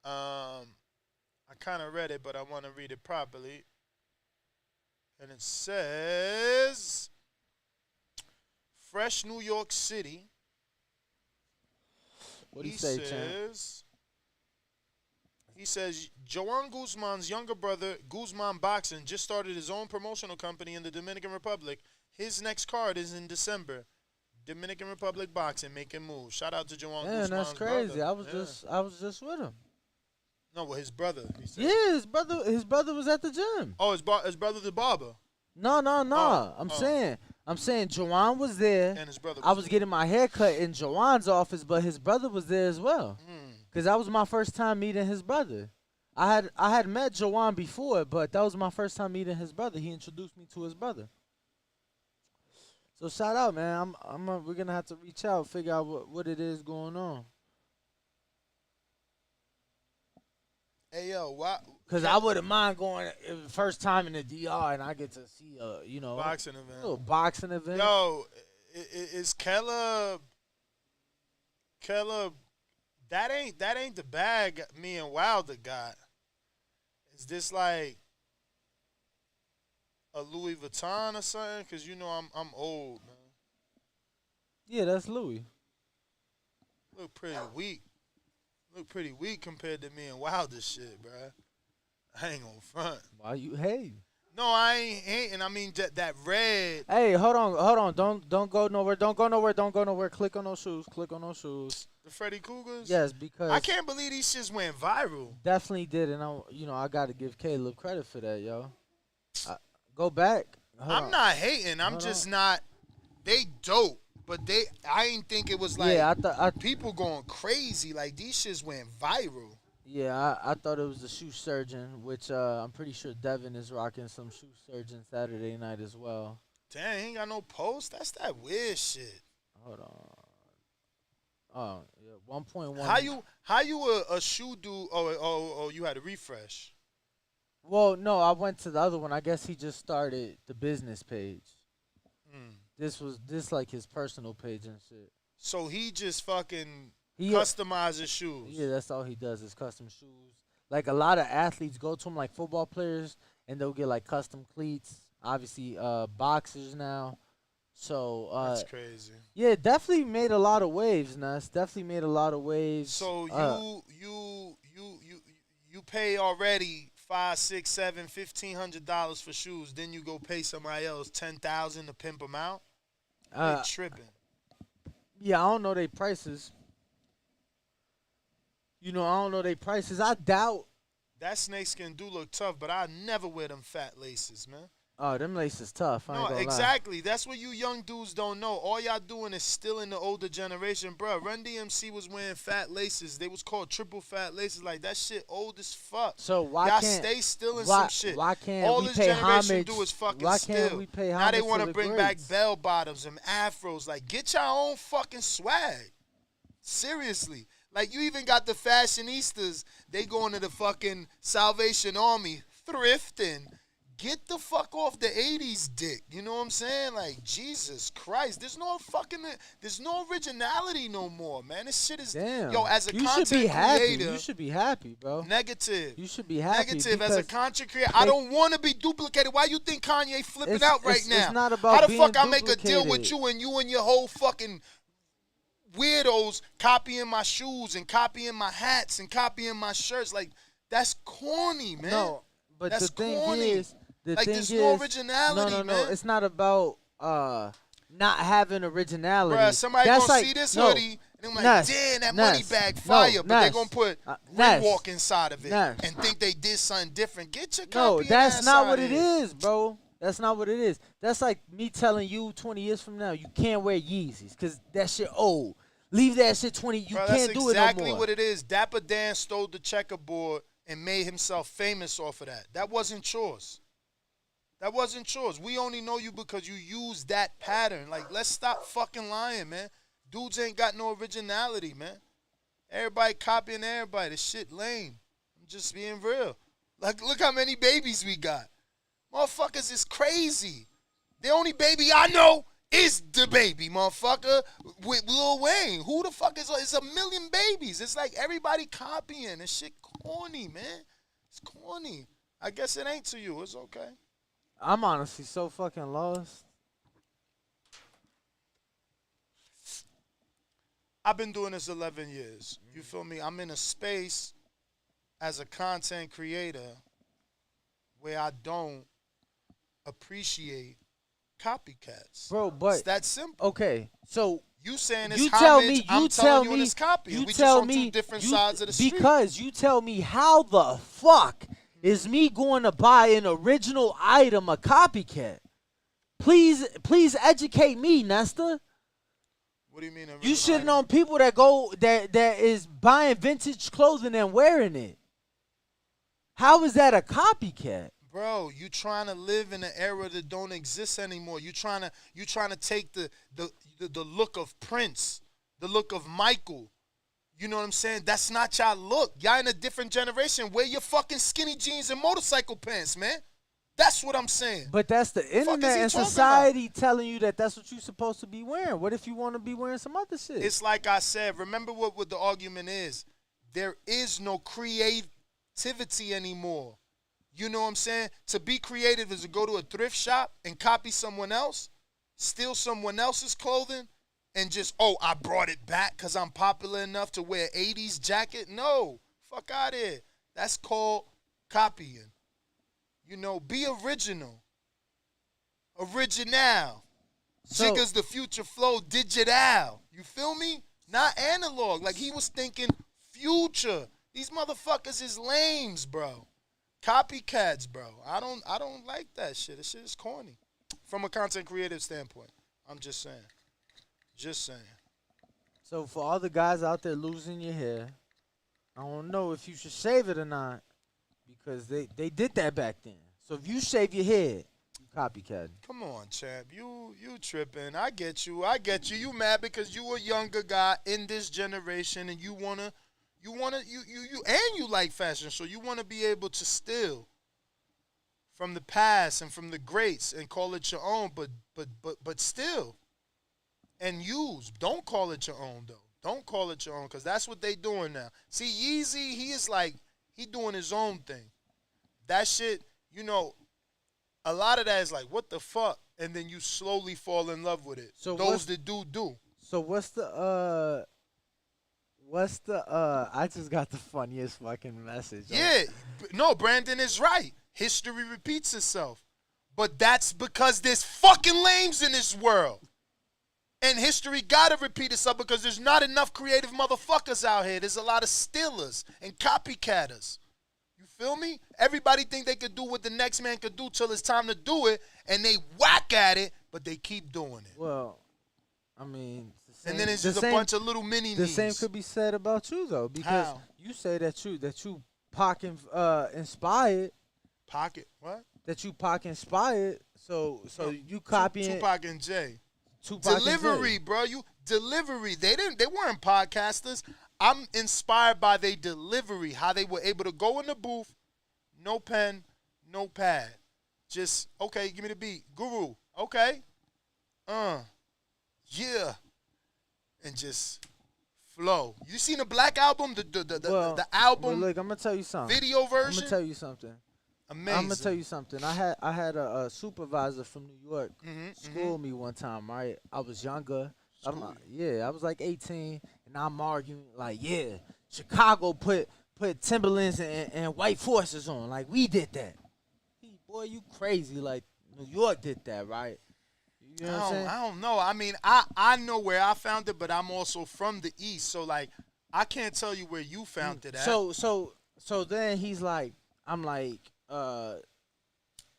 I kind of read it, but I want to read it properly. And it says, Fresh New York City. What do you say, champ? He says, Joan Guzman's younger brother, Guzman Boxing, just started his own promotional company in the Dominican Republic. His next card is in December. Dominican Republic Boxing making moves. Shout out to Joan Guzman's brother. That's crazy. Brother. I was just with him. No, well, his brother. He said. Yeah, his brother was at the gym. Oh, his brother the barber. No. I'm saying Joanne was there. And his brother I was getting my hair cut in Joanne's office, but his brother was there as well. Because that was my first time meeting his brother. I had met Jawan before, but that was my first time meeting his brother. He introduced me to his brother. So shout out, man. We're gonna have to reach out, figure out what it is going on. Hey yo, why? Cause I wouldn't mind going first time in the DR and I get to see boxing event. A little boxing event. Yo, is Caleb? That ain't the bag me and Wilder got. Is this like a Louis Vuitton or something? Cause you know I'm old, man. Yeah, that's Louis. Look pretty weak. Look pretty weak compared to me and Wilder shit, bruh. I ain't gonna front. Why you hating? No, I ain't hating. I mean that red. Hey, hold on. Don't go nowhere. Click on those shoes. The Freddy Cougars? Yes, because I can't believe these shits went viral. Definitely did, and I gotta give Caleb credit for that, yo. Go back. I'm not hating. I'm just not. They dope, but I ain't think it was like people going crazy. Like these shits went viral. Yeah, I thought it was the shoe surgeon, which I'm pretty sure Devin is rocking some shoe surgeon Saturday night as well. Damn, he ain't got no post. That's that weird shit. Hold on. Oh yeah, 1.1. How you a shoe dude? Oh, you had a refresh. Well, no, I went to the other one. I guess he just started the business page. This like his personal page and shit. So he just fucking customizes shoes. Yeah, that's all he does is custom shoes. Like a lot of athletes go to him, like football players, and they'll get like custom cleats. Obviously, boxers now. So that's crazy. Yeah, definitely made a lot of waves, Ness. Definitely made a lot of waves. So you pay already $500, $600, $700, $1,500 for shoes. Then you go pay somebody else $10,000 to pimp them out. They tripping. Yeah, I don't know their prices. I don't know their prices. I doubt. That snakeskin do look tough, but I never wear them fat laces, man. Oh, them laces tough. I ain't gonna exactly. lie. That's what you young dudes don't know. All y'all doing is still in the older generation, bro. Run DMC was wearing fat laces. They was called triple fat laces. Like that shit old as fuck. So why y'all can't stay still in some shit? Why can't all we this pay generation homage? do is fucking Why still. can't we pay now they homage want to to the bring back greats? bell bottoms and afros. Like get your own fucking swag. Seriously. Like you even got the fashionistas. They going to the fucking Salvation Army thrifting. Get the fuck off the 80s dick. You know what I'm saying? Like, Jesus Christ. There's no originality no more, man. This shit is... Damn. Yo, as a you content should be happy. creator... You should be happy, bro. Negative. You should be happy. Negative. As a content creator, I don't want to be duplicated. Why you think Kanye flipping out right now? It's not about How the being fuck I make a deal duplicated. with you and your whole fucking... weirdos copying my shoes and copying my hats and copying my shirts? Like, that's corny, man. No, but that's the thing corny. is... there's no originality, no. man. It's not about not having originality. Bruh, somebody That's gonna like, see this no, hoodie and they're like, Ness, damn, that Ness, money bag fire, no, but Ness, they're gonna put Ness, Walk inside of it Ness. and think they did something different. Get your No, copying that's ass not out what of it here. is, bro. That's not what it is. That's like me telling you 20 years from now you can't wear Yeezys because that shit old. Leave that shit 20. You Bro, can't that's do exactly it no more. what it is. Dapper Dan stole the checkerboard and made himself famous off of that. That wasn't yours. That wasn't yours. We only know you because you used that pattern. Like, let's stop fucking lying, man. Dudes ain't got no originality, man. Everybody copying everybody. This shit lame. I'm just being real. Like, look how many babies we got. Motherfuckers is crazy. The only baby I know is the baby, motherfucker, with Lil Wayne. Who the fuck is... It's a million babies. It's like everybody copying. This shit corny, man. It's corny. I guess it ain't to you. It's okay. I'm honestly so fucking lost. I've been doing this 11 years. You feel me? I'm in a space as a content creator where I don't appreciate copycats. Bro, but it's that simple. Okay, so you saying it's you homage, tell me, I'm you telling tell you me, it's copy. you We tell just on me, two different you, sides of the street. because you tell me how the fuck is me going to buy an original item a copycat? Please educate me, Nesta. What do you mean? You shitting on people that is buying vintage clothing and wearing it. How is that a copycat? Bro, you trying to live in an era that don't exist anymore. You trying to take the look of Prince, the look of Michael. You know what I'm saying? That's not y'all look. Y'all in a different generation. Wear your fucking skinny jeans and motorcycle pants, man. That's what I'm saying. But that's the internet and society telling you that that's what you're supposed to be wearing. What if you want to be wearing some other shit? It's like I said. Remember what the argument is. There is no creativity anymore. You know what I'm saying? To be creative is to go to a thrift shop and copy someone else, steal someone else's clothing, and just, I brought it back because I'm popular enough to wear 80s jacket. No. Fuck out of here. That's called copying. You know, be original. Original. Jigga's the future flow digital. You feel me? Not analog. Like he was thinking future. These motherfuckers is lames, bro. Copycats, bro. I don't like that shit. That shit is corny. From a content creative standpoint. I'm just saying. Just saying. So for all the guys out there losing your hair, I don't know if you should shave it or not. Because they did that back then. So if you shave your head, you copycat. Come on, champ. You tripping. I get you. You mad because you a younger guy in this generation and you like fashion, so you wanna be able to steal from the past and from the greats and call it your own, but still. And use. Don't call it your own though. Don't call it your own, because that's what they doing now. See, Yeezy, he is like, he doing his own thing. That shit, you know, a lot of that is like, what the fuck? And then you slowly fall in love with it. So those that do. So what's the I just got the funniest fucking message. Yeah. No, Brandon is right. History repeats itself. But that's because there's fucking lames in this world. And history gotta repeat itself because there's not enough creative motherfuckers out here. There's a lot of stealers and copycatters. You feel me? Everybody think they could do what the next man could do till it's time to do it, and they whack at it, but they keep doing it. Well, I mean, and then it's just a bunch of little mini-me's. The same could be said about you though, because you say that you Pac inspired. Pocket what? That you Pac inspired. So you copying Tupac and Jay. Tupac Delivery, bro. Delivery. They weren't podcasters. I'm inspired by their delivery, how they were able to go in the booth, no pen, no pad. Just, okay, give me the beat. Guru, okay. Yeah. And just flow. You seen the Black Album? The album? Well, look, I'm going to tell you something. Video version? I'm going to tell you something. Amazing. I'm going to tell you something. I had a supervisor from New York school me one time, right? I was younger. I was like 18, and I'm arguing like, Chicago put Timberlands and white forces on. Like, we did that. Boy, you crazy. Like, New York did that, right? You know what I'm saying? I don't know. I mean, I know where I found it, but I'm also from the East. So, like, I can't tell you where you found it at. So then he's like, I'm like,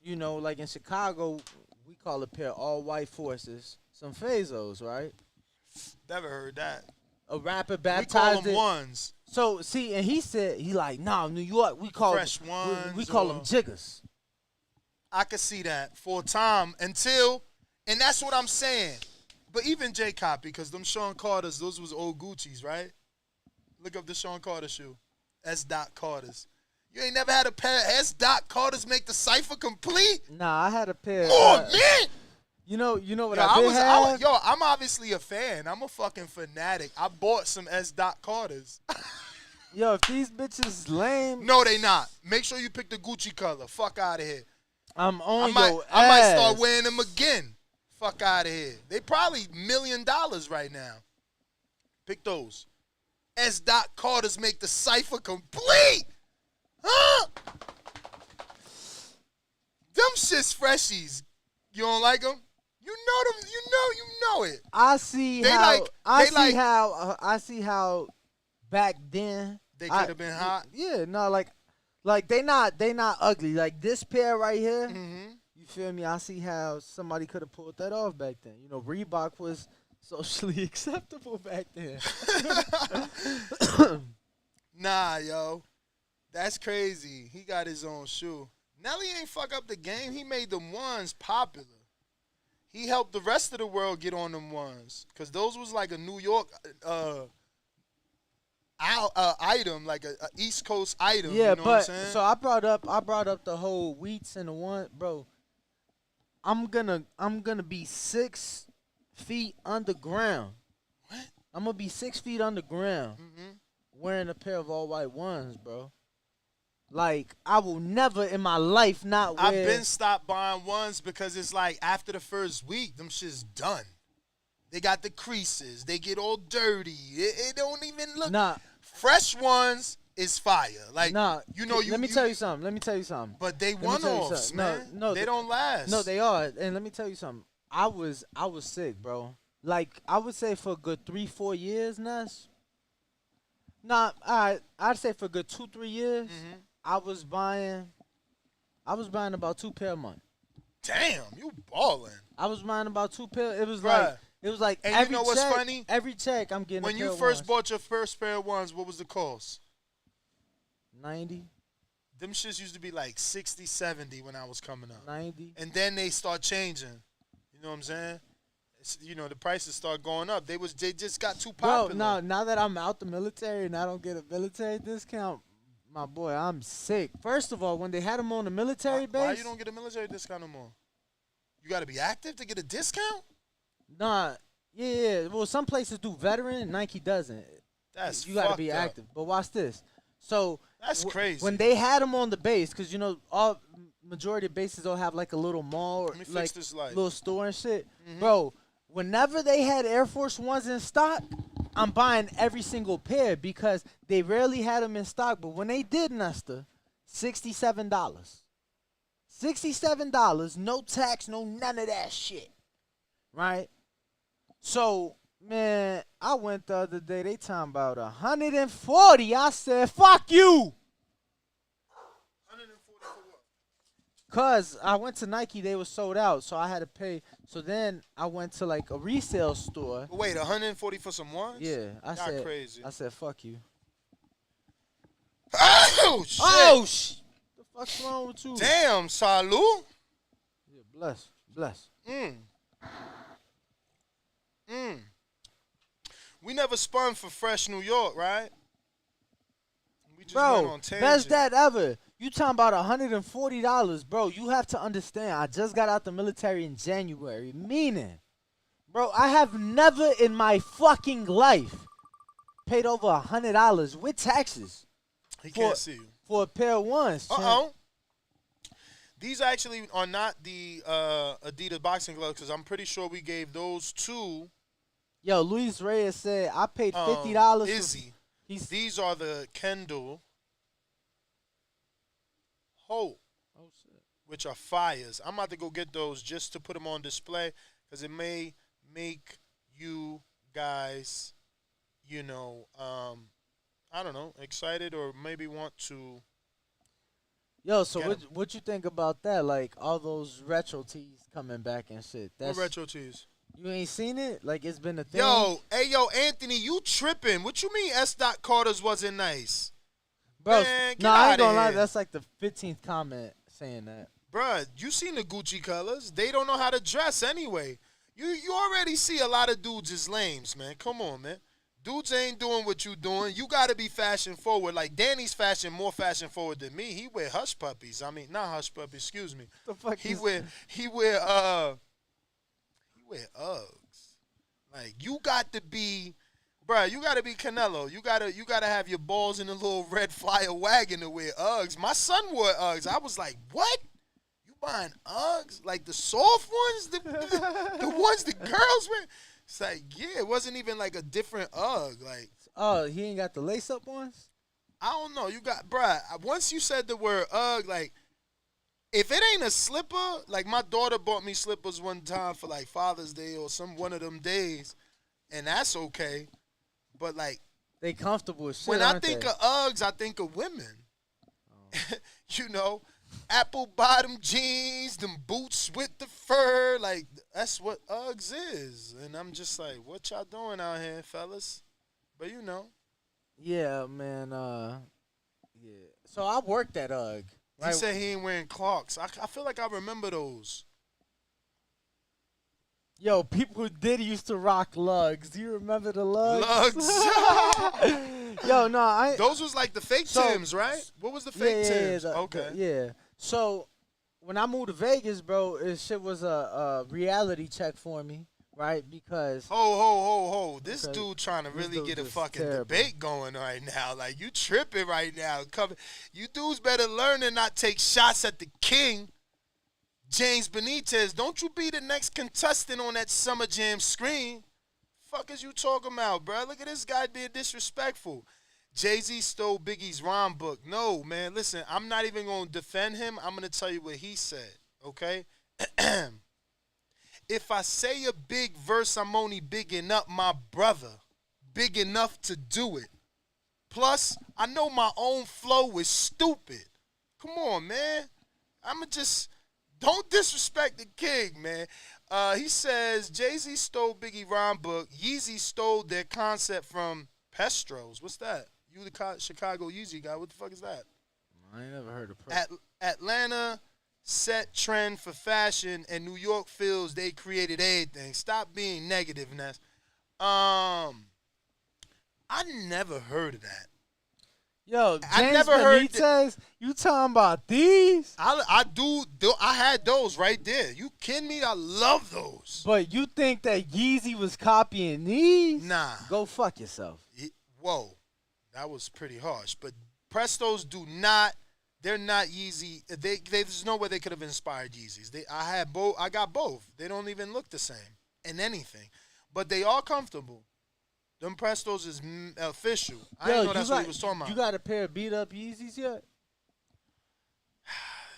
you know, like in Chicago, we call a pair all white forces some Fazos, right? Never heard that. A rapper baptized we call them it. ones. So see, and he said New York we call fresh ones. We call them jiggers. I could see that for a time and that's what I'm saying. But even J Copy, because them Sean Carters, those was old Gucci's, right? Look up the Sean Carter shoe, S. Carters. You ain't never had a pair of S. Carters make the cipher complete? Nah, I had a pair. Oh man. You know what I did have? I'm obviously a fan. I'm a fucking fanatic. I bought some S. Carters. Yo, if these bitches lame. No, they not. Make sure you pick the Gucci color. Fuck out of here. I'm on your ass. I might start wearing them again. Fuck out of here. They probably $1 million right now. Pick those. S. Carters make the cipher complete. Huh? Them shit's freshies. You don't like them? You know them. You know it. I see how back then they could have been hot. Yeah, no, like they not ugly. Like this pair right here. Mm-hmm. You feel me? I see how somebody could have pulled that off back then. You know, Reebok was socially acceptable back then. Nah, yo. That's crazy. He got his own shoe. Nelly ain't fuck up the game. He made them ones popular. He helped the rest of the world get on them ones. Because those was like a New York item, like a East Coast item. Yeah, you know what I'm saying? so I brought up the whole wheats and the one, bro. I'm gonna be 6 feet underground. What? I'm gonna be 6 feet underground, wearing a pair of all white ones, bro. Like, I will never in my life not wear. I've been stopped buying ones because it's like after the first week, them shit's done. They got the creases. They get all dirty. It don't even look. Nah. Fresh ones is fire. Like, you know, let me tell you something. But they Let me tell you one-offs, something. man. No, they don't last. No, they are. And let me tell you something. I was sick, bro. Like, I would say for a good 3-4 years, Ness. Nah, I'd say for a good 2-3 years, I was buying about 2 pair a month. Damn, you balling. I was buying about 2 pair. It was Bruh. like And every you know what's check, funny? Every check I'm getting. When a pair you of first ones. bought your first pair of ones, what was the cost? 90. Them shits used to be like 60, 70 when I was coming up. 90. And then they start changing. You know what I'm saying? You know, the prices start going up. They just got too popular. Bro, now that I'm out the military and I don't get a military discount, my boy, I'm sick. First of all, when they had them on the military base. Why you don't get a military discount no more? You got to be active to get a discount? Nah, yeah. Well, some places do veteran, Nike doesn't. That's You got to fucked be up. active. But watch this. So That's crazy. When they had them on the base, because you know all majority of bases don't have like a little mall or Let me fix like this light. little store and shit, bro. Whenever they had Air Force Ones in stock, I'm buying every single pair because they rarely had them in stock. But when they did, Nesta, $67. $67, no tax, no none of that shit. Right? So, man, I went the other day, they talking about 140. I said, fuck you. 140 for what? Cause I went to Nike, they were sold out, so I had to pay. So then I went to like a resale store. Wait, 140 for some ones? Yeah, I Y'all said, crazy. I said, fuck you. Oh, shit. Oh, shit. The fuck's wrong with you? Damn, salute. Yeah, bless. We never spun for Fresh New York, right? We just went Bro, on tangent. best that ever. You talking about $140, bro. You have to understand, I just got out the military in January. Meaning, bro, I have never in my fucking life paid over $100 with taxes. He can't see you. For a pair of ones. Uh-oh. These actually are not the Adidas boxing gloves because I'm pretty sure we gave those to Yo, Luis Reyes said, I paid $50. Izzy. These are the Kendall Hope, which are fires. I'm about to go get those just to put them on display because it may make you guys, you know, I don't know, excited or maybe want to. Yo, so what you think about that? Like all those retro tees coming back and shit. What retro tees? You ain't seen it? Like it's been a thing. Yo, Anthony, you tripping? What you mean S. Carter's wasn't nice? Bro, Man, get I ain't outta gonna lie. here. That's like the 15th comment saying that. Bruh, you seen the Gucci colors. They don't know how to dress anyway. You already see a lot of dudes is lames, man. Come on, man. Dudes ain't doing what you doing. You got to be fashion forward. Like, Danny's more fashion forward than me. He wear hush puppies. I mean, not hush puppies, excuse me. The fuck He wear Uggs. Like, you got to be, bruh, you got to be Canelo. You got to have your balls in a little red flyer wagon to wear Uggs. My son wore Uggs. I was like, what? You buying Uggs? Like the soft ones? The ones the girls wear? It's like, yeah, it wasn't even like a different Ugg. Like, oh, he ain't got the lace-up ones? I don't know. You got, bruh, once you said the word Ugg, like, if it ain't a slipper, like my daughter bought me slippers one time for like Father's Day or one of them days, and that's okay. But like, they comfortable as shit. When I think of Uggs, I think of women. You know, apple bottom jeans, them boots with the fur, like that's what Uggs is. And I'm just like, what y'all doing out here, fellas? But you know. Yeah, man. Yeah. So I worked at UGG. He Right? said he ain't wearing Clarks. I feel like I remember those. Yo, people who did used to rock lugs. Do you remember the lugs? Yo, no, I. Those was like the fake Tims, right? What was the fake Tims? Okay. Yeah. So when I moved to Vegas, bro, it shit was a reality check for me, right? Because Ho. This Okay. dude trying to This really dude get a just fucking terrible. debate going right now. Like, you tripping right now. You dudes better learn to not take shots at the king. James Benitez, don't you be the next contestant on that Summer Jam screen. Fuck is you talking about, bro? Look at this guy being disrespectful. Jay-Z stole Biggie's rhyme book. No, man, listen, I'm not even going to defend him. I'm going to tell you what he said, okay? If I say a big verse, I'm only bigging up my brother. Big enough to do it. Plus, I know my own flow is stupid. Come on, man. I'ma just... Don't disrespect the king, man. He says, Jay-Z stole Biggie rhyme book. Yeezy stole their concept from Pestros. What's that? You the Chicago Yeezy guy. What the fuck is that? I ain't never heard of Atlanta set trend for fashion, and New York feels they created everything. Stop being negative, Ness. I never heard of that. Yo, James I never heard Benitez, you talking about these? I do. I had those right there. You kidding me? I love those. But you think that Yeezy was copying these? Nah. Go fuck yourself. Whoa. That was pretty harsh. But Prestos do not. They're not Yeezy. There's no way they could have inspired Yeezys. I got both. They don't even look the same in anything. But they are comfortable. Them Prestos is official. I didn't know that's what he was talking about. You got a pair of beat up Yeezys yet?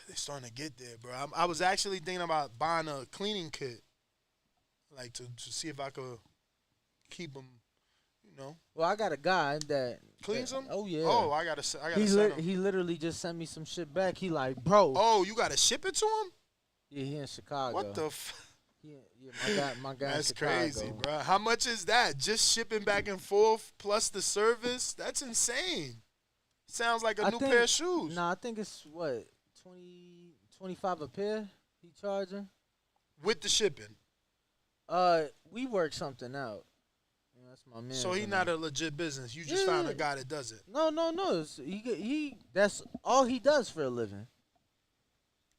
They're starting to get there, bro. I was actually thinking about buying a cleaning kit, like to see if I could keep them, you know. Well, I got a guy that cleans them. Oh yeah. Oh, I gotta send him. He literally just sent me some shit back. He like, bro. Oh, you gotta ship it to him? Yeah, he in Chicago. What the? Yeah, my guy. That's in Chicago. crazy, bro. How much is that? Just shipping back and forth plus the service? That's insane. Sounds like a new pair of shoes. Nah, I think it's what 20, 25 a pair. He charging with the shipping. We work something out. Yeah, that's my man. So he not a legit business. You just found a guy that does it. No. He that's all he does for a living.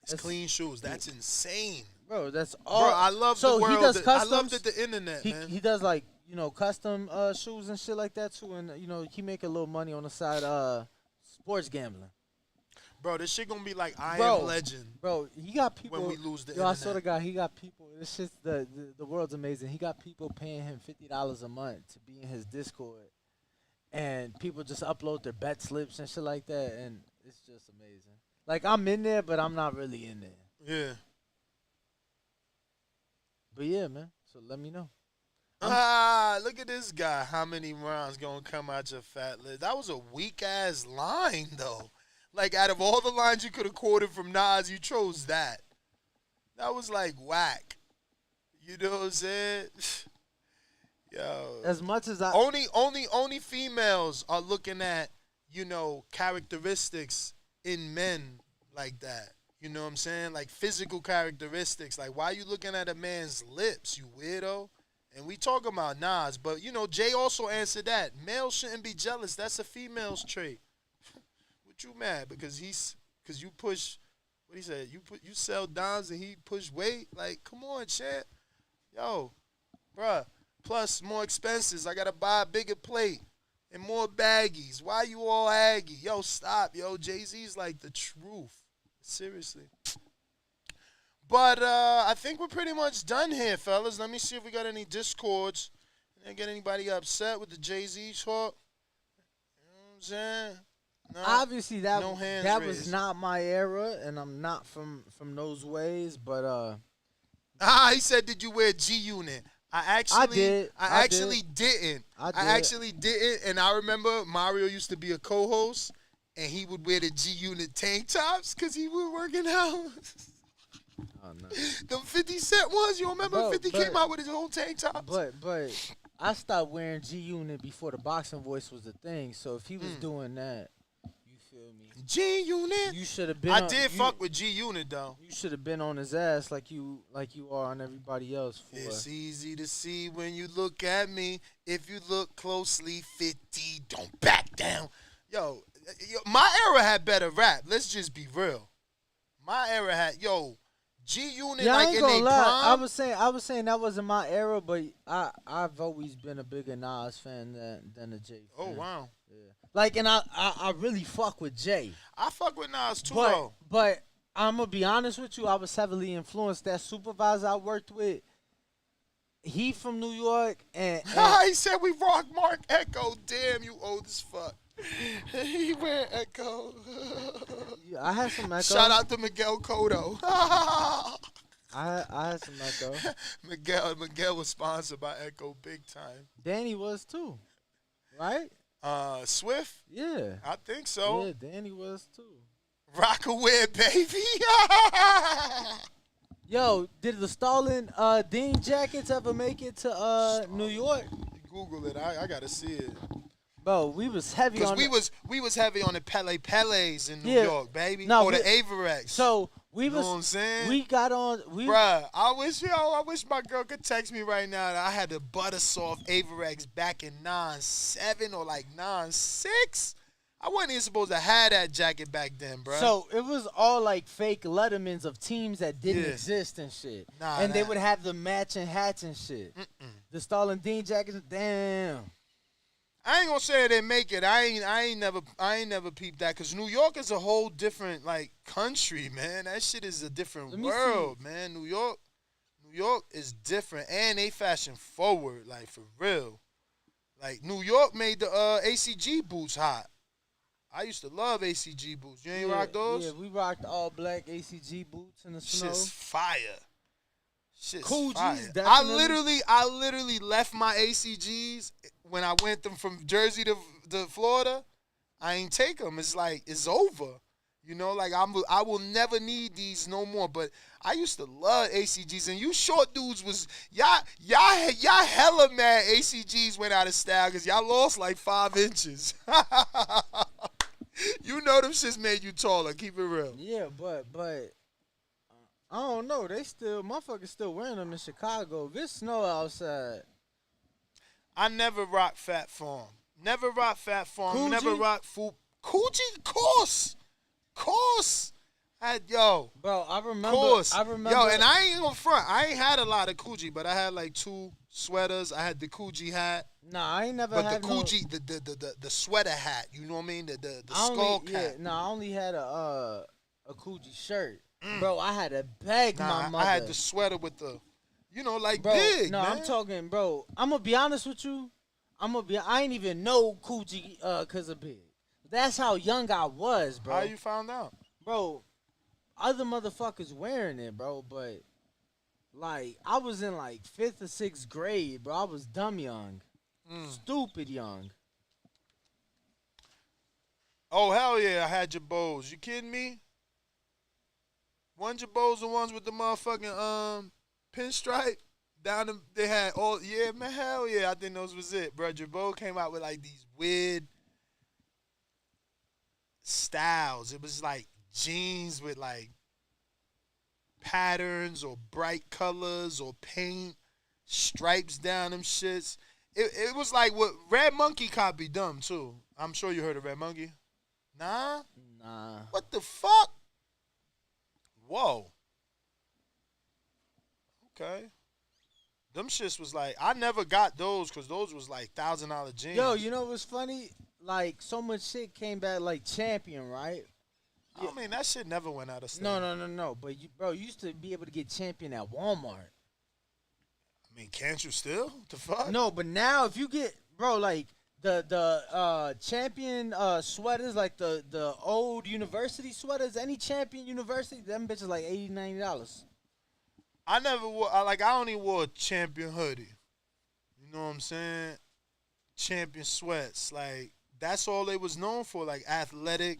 It's clean shoes. That's insane. Bro, that's all. Bro, I love the world. He does customs. I love the internet, man. He does like, custom shoes and shit like that too, and he make a little money on the side sports gambling. Bro, this shit gonna be like I Am Legend. Bro, he got people. When we lose the internet. I saw the guy. He got people. This shit's the world's amazing. He got people paying him $50 a month to be in his Discord, and people just upload their bet slips and shit like that, and it's just amazing. Like I'm in there, but I'm not really in there. Yeah. But yeah, man. So let me know. Look at this guy. How many rounds gonna come out your fat list? That was a weak ass line though. Like out of all the lines you could have quoted from Nas, you chose that. That was like whack. You know what I'm saying? Yo. As much as I only females are looking at, characteristics in men like that. You know what I'm saying? Like physical characteristics. Like, why you looking at a man's lips, you weirdo? And we talking about Nas, but, Jay also answered that. Males shouldn't be jealous. That's a female's trait. What you mad? Because you push, what he said, you sell dimes and he push weight? Like, come on, champ. Yo, bruh. Plus, more expenses. I got to buy a bigger plate and more baggies. Why you all aggy? Yo, stop. Yo, Jay-Z's like the truth. Seriously. But I think we're pretty much done here, fellas. Let me see if we got any discords. Didn't get anybody upset with the Jay-Z talk. You know what I'm saying? No, obviously that raised. was not my era, and I'm not from those ways. But he said, "Did you wear G-Unit?" I actually didn't, and I remember Mario used to be a co-host. And he would wear the G-Unit tank tops because he was working out. Oh, no. The 50 Cent ones, you remember 50 came out with his whole tank tops? But I stopped wearing G-Unit before the boxing voice was a thing. So if he was doing that, you feel me? G Unit. You should have been. I did fuck with G Unit though. You should have been on his ass like you are on everybody else. For It's easy to see when you look at me. If you look closely, 50, don't back down. Yo, my era had better rap. Let's just be real. My era had G Unit yeah, I like ain't in gonna they lie. prime. I was saying that wasn't my era, but I've always been a bigger Nas fan than a Jay fan. Oh wow. Yeah. Like, and I really fuck with Jay. I fuck with Nas too, but, though. But I'm gonna be honest with you. I was heavily influenced. That supervisor I worked with, he from New York, and He said we rock Mark Echo. Damn, you old as fuck. He wear Echo. I had some Echo. Shout out to Miguel Cotto. I had some Echo. Miguel was sponsored by Echo big time. Danny was too, right? Swift? Yeah. I think so. Yeah, Danny was too. Rockaware, baby. Yo, did the Stalin Dean jackets ever make it to New York? Google it. I gotta see it. Bro, we was heavy on we was heavy on the Pele's in New York, baby. No, the Averex. So we was, know what I'm saying? We got on. Bruh, I wish my girl could text me right now that I had the butter soft Averex back in 9.7 or like 9.6. I wasn't even supposed to have that jacket back then, bruh. So it was all like fake Lettermans of teams that didn't exist and shit. They would have the matching hats and shit. The Stalin Dean jackets, damn. I ain't gonna say they make it. I ain't never peeped that, cause New York is a whole different like country, man. That shit is a different world, man. New York is different, and they fashion forward, like for real. Like New York made the ACG boots hot. I used to love ACG boots. You ain't rock those? Yeah, we rocked all black ACG boots in the snow. Shit's fire. Shit's Cool fire. G's, definitely. I literally left my ACGs when I went from Jersey to Florida. I ain't take them. It's like it's over. You know, like I will never need these no more. But I used to love ACGs, and you short dudes was y'all hella mad ACGs went out of style because y'all lost like 5 inches. You know them shits made you taller. Keep it real. Yeah, but I don't know. They still motherfuckers still wearing them in Chicago. If it's snow outside. I never rock Fat Farm. Never rock Fat Farm. Coogee? Never rock Food. Coogee, course. Bro, I remember. Yo, and I ain't gonna front. I ain't had a lot of Coogee, but I had like 2 sweaters. I had the Coogee hat. Nah, I ain't never but had the Coogee, the sweater hat. You know what I mean? The skull cap. Yeah, no, I only had a Coogee shirt. Bro, I had to beg my mother. I had the sweater with the, like bro, big. No, man. I'm talking, bro. I'm gonna be honest with you. I ain't even know Coogee cause of big. That's how young I was, bro. How you found out, bro? Other motherfuckers wearing it, bro, but like I was in like 5th or 6th grade, bro. I was dumb young, stupid young. Oh hell yeah, I had Jabos. You kidding me? One Jabos, the ones with the motherfucking pinstripe down them. They had all man. Hell yeah, I think those was it, bro. Jabot came out with like these weird styles. It was like jeans with like patterns or bright colors or paint stripes down them shits. It was like what Red Monkey copied them too. I'm sure you heard of Red Monkey. Nah. What the fuck? Whoa. Okay. Them shits was like, I never got those because those was like $1,000 jeans. Yo, you know what's funny? Like so much shit came back like Champion, right? I mean, that shit never went out of style. No. But you used to be able to get Champion at Walmart. I mean, can't you still? What the fuck? No, but now if you get, bro, like the Champion sweaters, like the old university sweaters, any Champion university, them bitches like $80, $90. I never wore, I only wore a Champion hoodie. You know what I'm saying? Champion sweats. Like, that's all they was known for, like athletic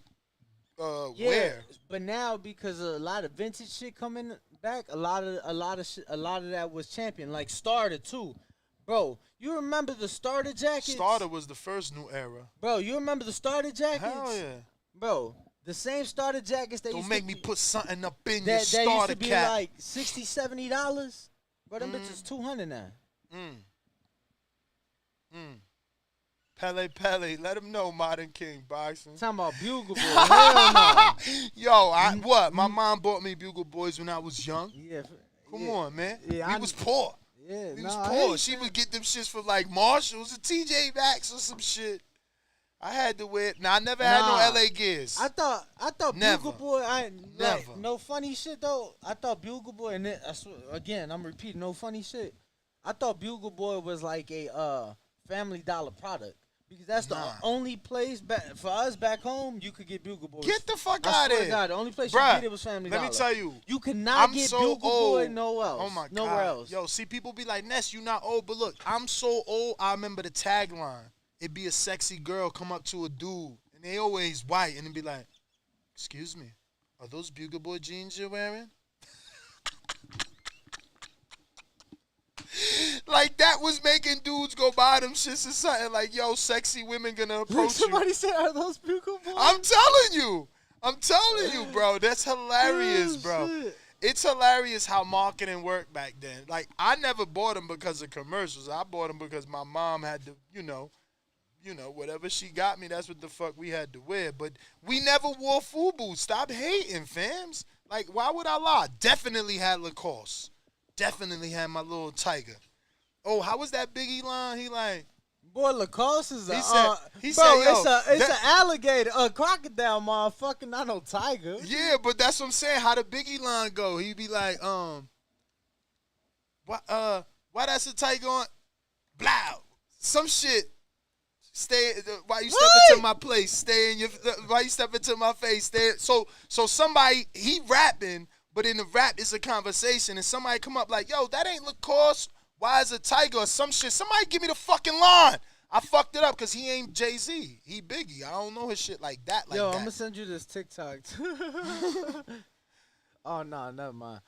wear. But now because a lot of vintage shit coming back, a lot of that was Champion, like Starter too. Bro, you remember the Starter jackets? Starter was the first new era. Bro, you remember the Starter jackets? Hell yeah. Bro, The same starter jackets that Don't used make to me be, put something up in your that used starter to be cap. like $60, $70. Bro, them bitches $200 now. Pele, let him know, Modern King Boxing. Talking about Bugle Boy. Hell no. Yo, my mom bought me Bugle Boys when I was young. Yeah. Come on, man. Yeah, we was poor. Yeah, we was poor. She would get them shits for like Marshalls or TJ Maxx or some shit. I had to wear. Now I never had no LA Gears. I thought Never. Bugle Boy. Never. Like, no funny shit though. I thought Bugle Boy, and then, I swear, again, I'm repeating, no funny shit. I thought Bugle Boy was like a Family Dollar product. Because that's the only place for us back home you could get Bugle Boys. Get the fuck I out of swear here. to God, the only place Bruh, you could get it was Family Dollar. Let me tell you. You cannot get so Bugle old. Boy nowhere else. Oh my God. Nowhere else. Yo, see, people be like, Ness, you not old. But look, I'm so old, I remember the tagline. It'd be a sexy girl come up to a dude, and they always white, and it'd be like, excuse me, are those Bugle Boy jeans you're wearing? Like, that was making dudes go buy them shits or something. Like, yo, sexy women gonna approach Somebody you. said, are those Bugle Boys? I'm telling you, bro. That's hilarious, bro. Shit. It's hilarious how marketing worked back then. Like, I never bought them because of commercials. I bought them because my mom had to, you know, whatever she got me, that's what the fuck we had to wear. But we never wore FUBU. Stop hating, fams. Like, why would I lie? Definitely had Lacoste. Definitely had my little tiger. Oh, how was that Biggie line? He like, boy, Lacoste is a. He said, it's an alligator, a crocodile, motherfucker, not no tiger. Yeah, but that's what I'm saying. How the Biggie line go? He be like, why that's a tiger on? Blow. Some shit. Why you step into my place? Stay in your. Why you step into my face? Stay. So somebody, he rapping, but in the rap it's a conversation, and somebody come up like, yo, that ain't Lacoste. Why is a tiger or some shit? Somebody give me the fucking line. I fucked it up because he ain't Jay-Z. He Biggie. I don't know his shit like that. Yo, I'm going to send you this TikTok. Oh, no, never mind.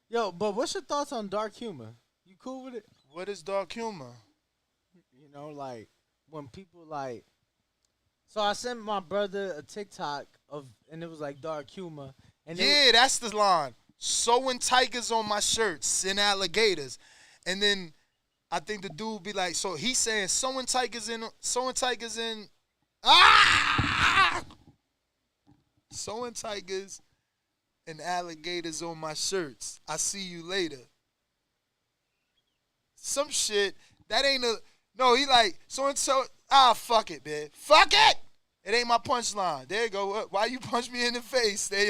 Yo, but what's your thoughts on dark humor? You cool with it? What is dark humor? You know, like, when people, like... So I sent my brother a TikTok and it was, like, dark humor. And yeah, that's the line. Sewing tigers on my shirts and alligators. And then I think the dude be like, so he's saying sewing tigers in, sewing tigers and alligators on my shirts. I see you later. Some shit that ain't no. He like so. Fuck it, man. Fuck it. It ain't my punchline. There you go. Why you punch me in the face? They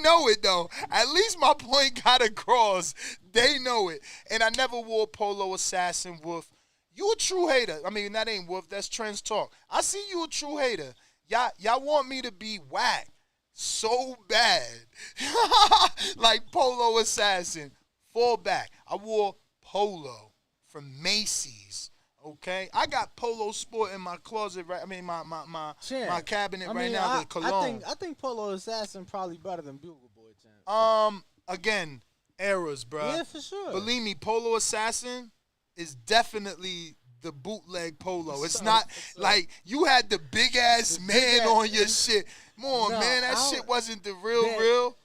know it, though. At least my point got across. They know it. And I never wore Polo Assassin Wolf. You a true hater. I mean, that ain't Wolf. That's Trends Talk. I see you a true hater. Y'all want me to be whack so bad. Like Polo Assassin. Fall back. I wore Polo from Macy's. Okay, I got Polo Sport in my closet, right? I mean, my cabinet right now. The cologne. I think Polo Assassin probably better than Bugle Boy, champ. Again, eras, bro. Yeah, for sure. Believe me, Polo Assassin is definitely the bootleg Polo. It's not like you had the big ass man on your shit. Come on, man, that shit wasn't the real.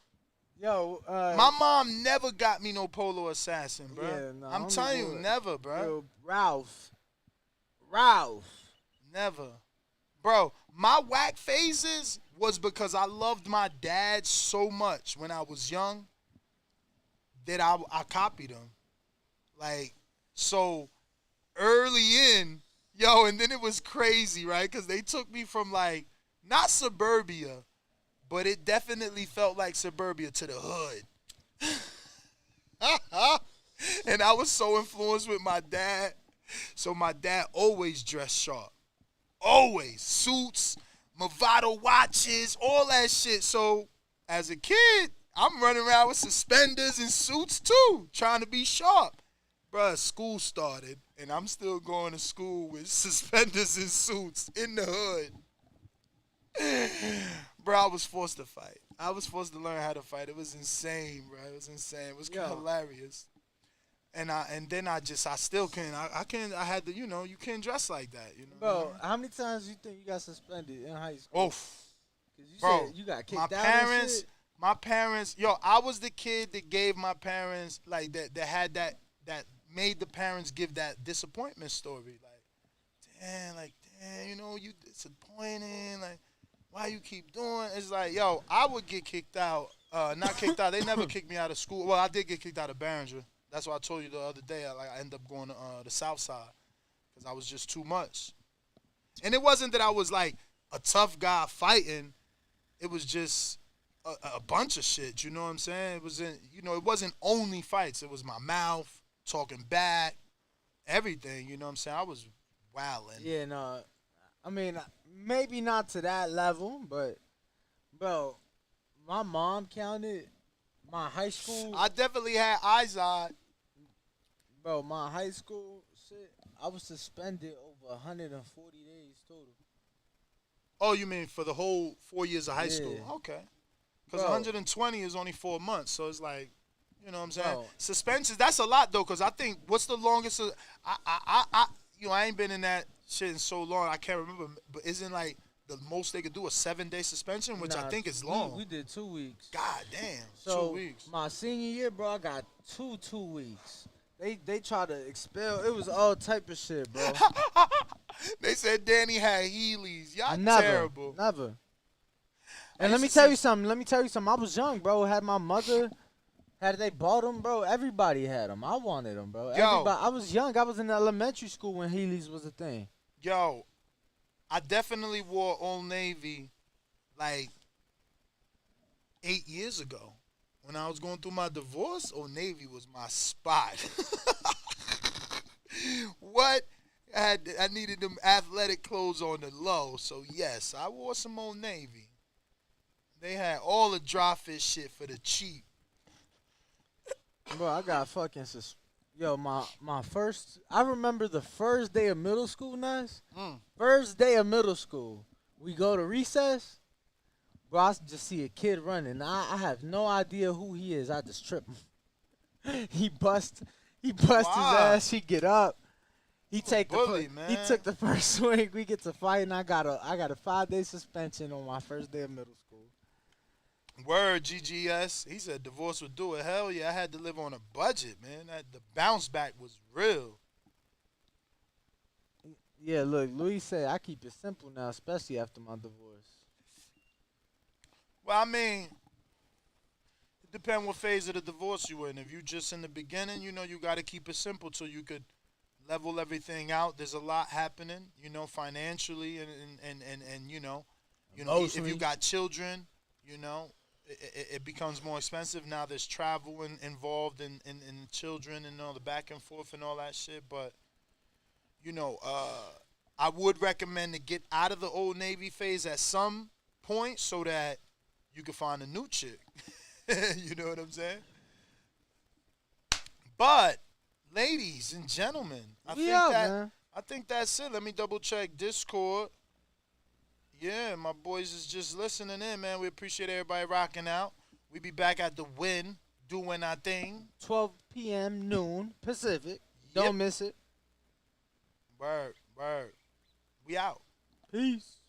Yo, my mom never got me no Polo Assassin, bro. Yeah, I'm telling you, never, bro. Yo, Ralph. Never. Bro, my whack phases was because I loved my dad so much when I was young that I copied him. Like, so early in, and then it was crazy, right? Because they took me from, like, not suburbia, but it definitely felt like suburbia to the hood. And I was so influenced with my dad. So my dad always dressed sharp. Always. Suits, Movado watches, all that shit. So as a kid, I'm running around with suspenders and suits too, trying to be sharp. Bruh, school started, and I'm still going to school with suspenders and suits in the hood. Bro, I was forced to fight. I was forced to learn how to fight. It was insane, bro. It was insane. It was hilarious. And then I still can't. I had to, you can't dress like that, Bro, how many times you think you got suspended in high school? 'Cause you Bro, said you got kicked my out parents, and shit. my parents, yo, I was the kid that gave my parents like that had that made the parents give that disappointment story. Like, damn, you know, you disappointing. Like, why you keep doing? It's like, yo, I would get kicked out. Not kicked out. They never kicked me out of school. Well, I did get kicked out of Barringer. That's why I told you the other day. I ended up going to the South Side because I was just too much. And it wasn't that I was like a tough guy fighting. It was just a bunch of shit. You know what I'm saying? It wasn't only fights. It was my mouth, talking back, everything. You know what I'm saying? I was wilding. Yeah, no. I mean, maybe not to that level, but bro, my mom counted my high school. I definitely had eyes on. Bro, my high school shit, I was suspended over 140 days total. Oh, you mean for the whole 4 years of high school? Okay. Because 120 is only 4 months, so it's like, you know what I'm saying? Bro. Suspensions, that's a lot though, because I think what's the longest? I ain't been in that shit in so long, I can't remember. But isn't like the most they could do a 7-day suspension, which I think is long. We did 2 weeks. God damn, So 2 weeks. my senior year, bro, I got 2 weeks. They tried to expel. It was all type of shit, bro. They said Danny had Heelys. Y'all Never, terrible. never. And let me tell you something. I was young, bro. Had my mother, had they bought them, bro. Everybody had them. I wanted them, bro. I was young. I was in elementary school when Heelys was a thing. Yo, I definitely wore Old Navy like 8 years ago. When I was going through my divorce, Old Navy was my spot. What? I needed them athletic clothes on the low, so yes, I wore some Old Navy. They had all the dry fit shit for the cheap. Bro, I got fucking Yo, my first, I remember the first day of middle school, Nas. First day of middle school. We go to recess. Bro, I just see a kid running. I have no idea who he is. I just trip him. He bust his ass. He get up. He took the first swing. We get to fight, and I got a 5-day suspension on my first day of middle school. Word, GGS. He said divorce would do it. Hell yeah, I had to live on a budget, man. The bounce back was real. Yeah, look, Louis said I keep it simple now, especially after my divorce. Well, I mean, it depends what phase of the divorce you in. If you just in the beginning, you know, you got to keep it simple so you could level everything out. There's a lot happening, you know, financially and you know, if you got children, you know, it becomes more expensive. Now there's travel involved in children and all the back and forth and all that shit. But, you know, I would recommend to get out of the Old Navy phase at some point so that you can find a new chick. You know what I'm saying? But, ladies and gentlemen, I think that's it. Let me double check Discord. Yeah, my boys is just listening in, man. We appreciate everybody rocking out. We be back at the Win, doing our thing. 12 p.m. noon Pacific. Don't miss it. Word. We out. Peace.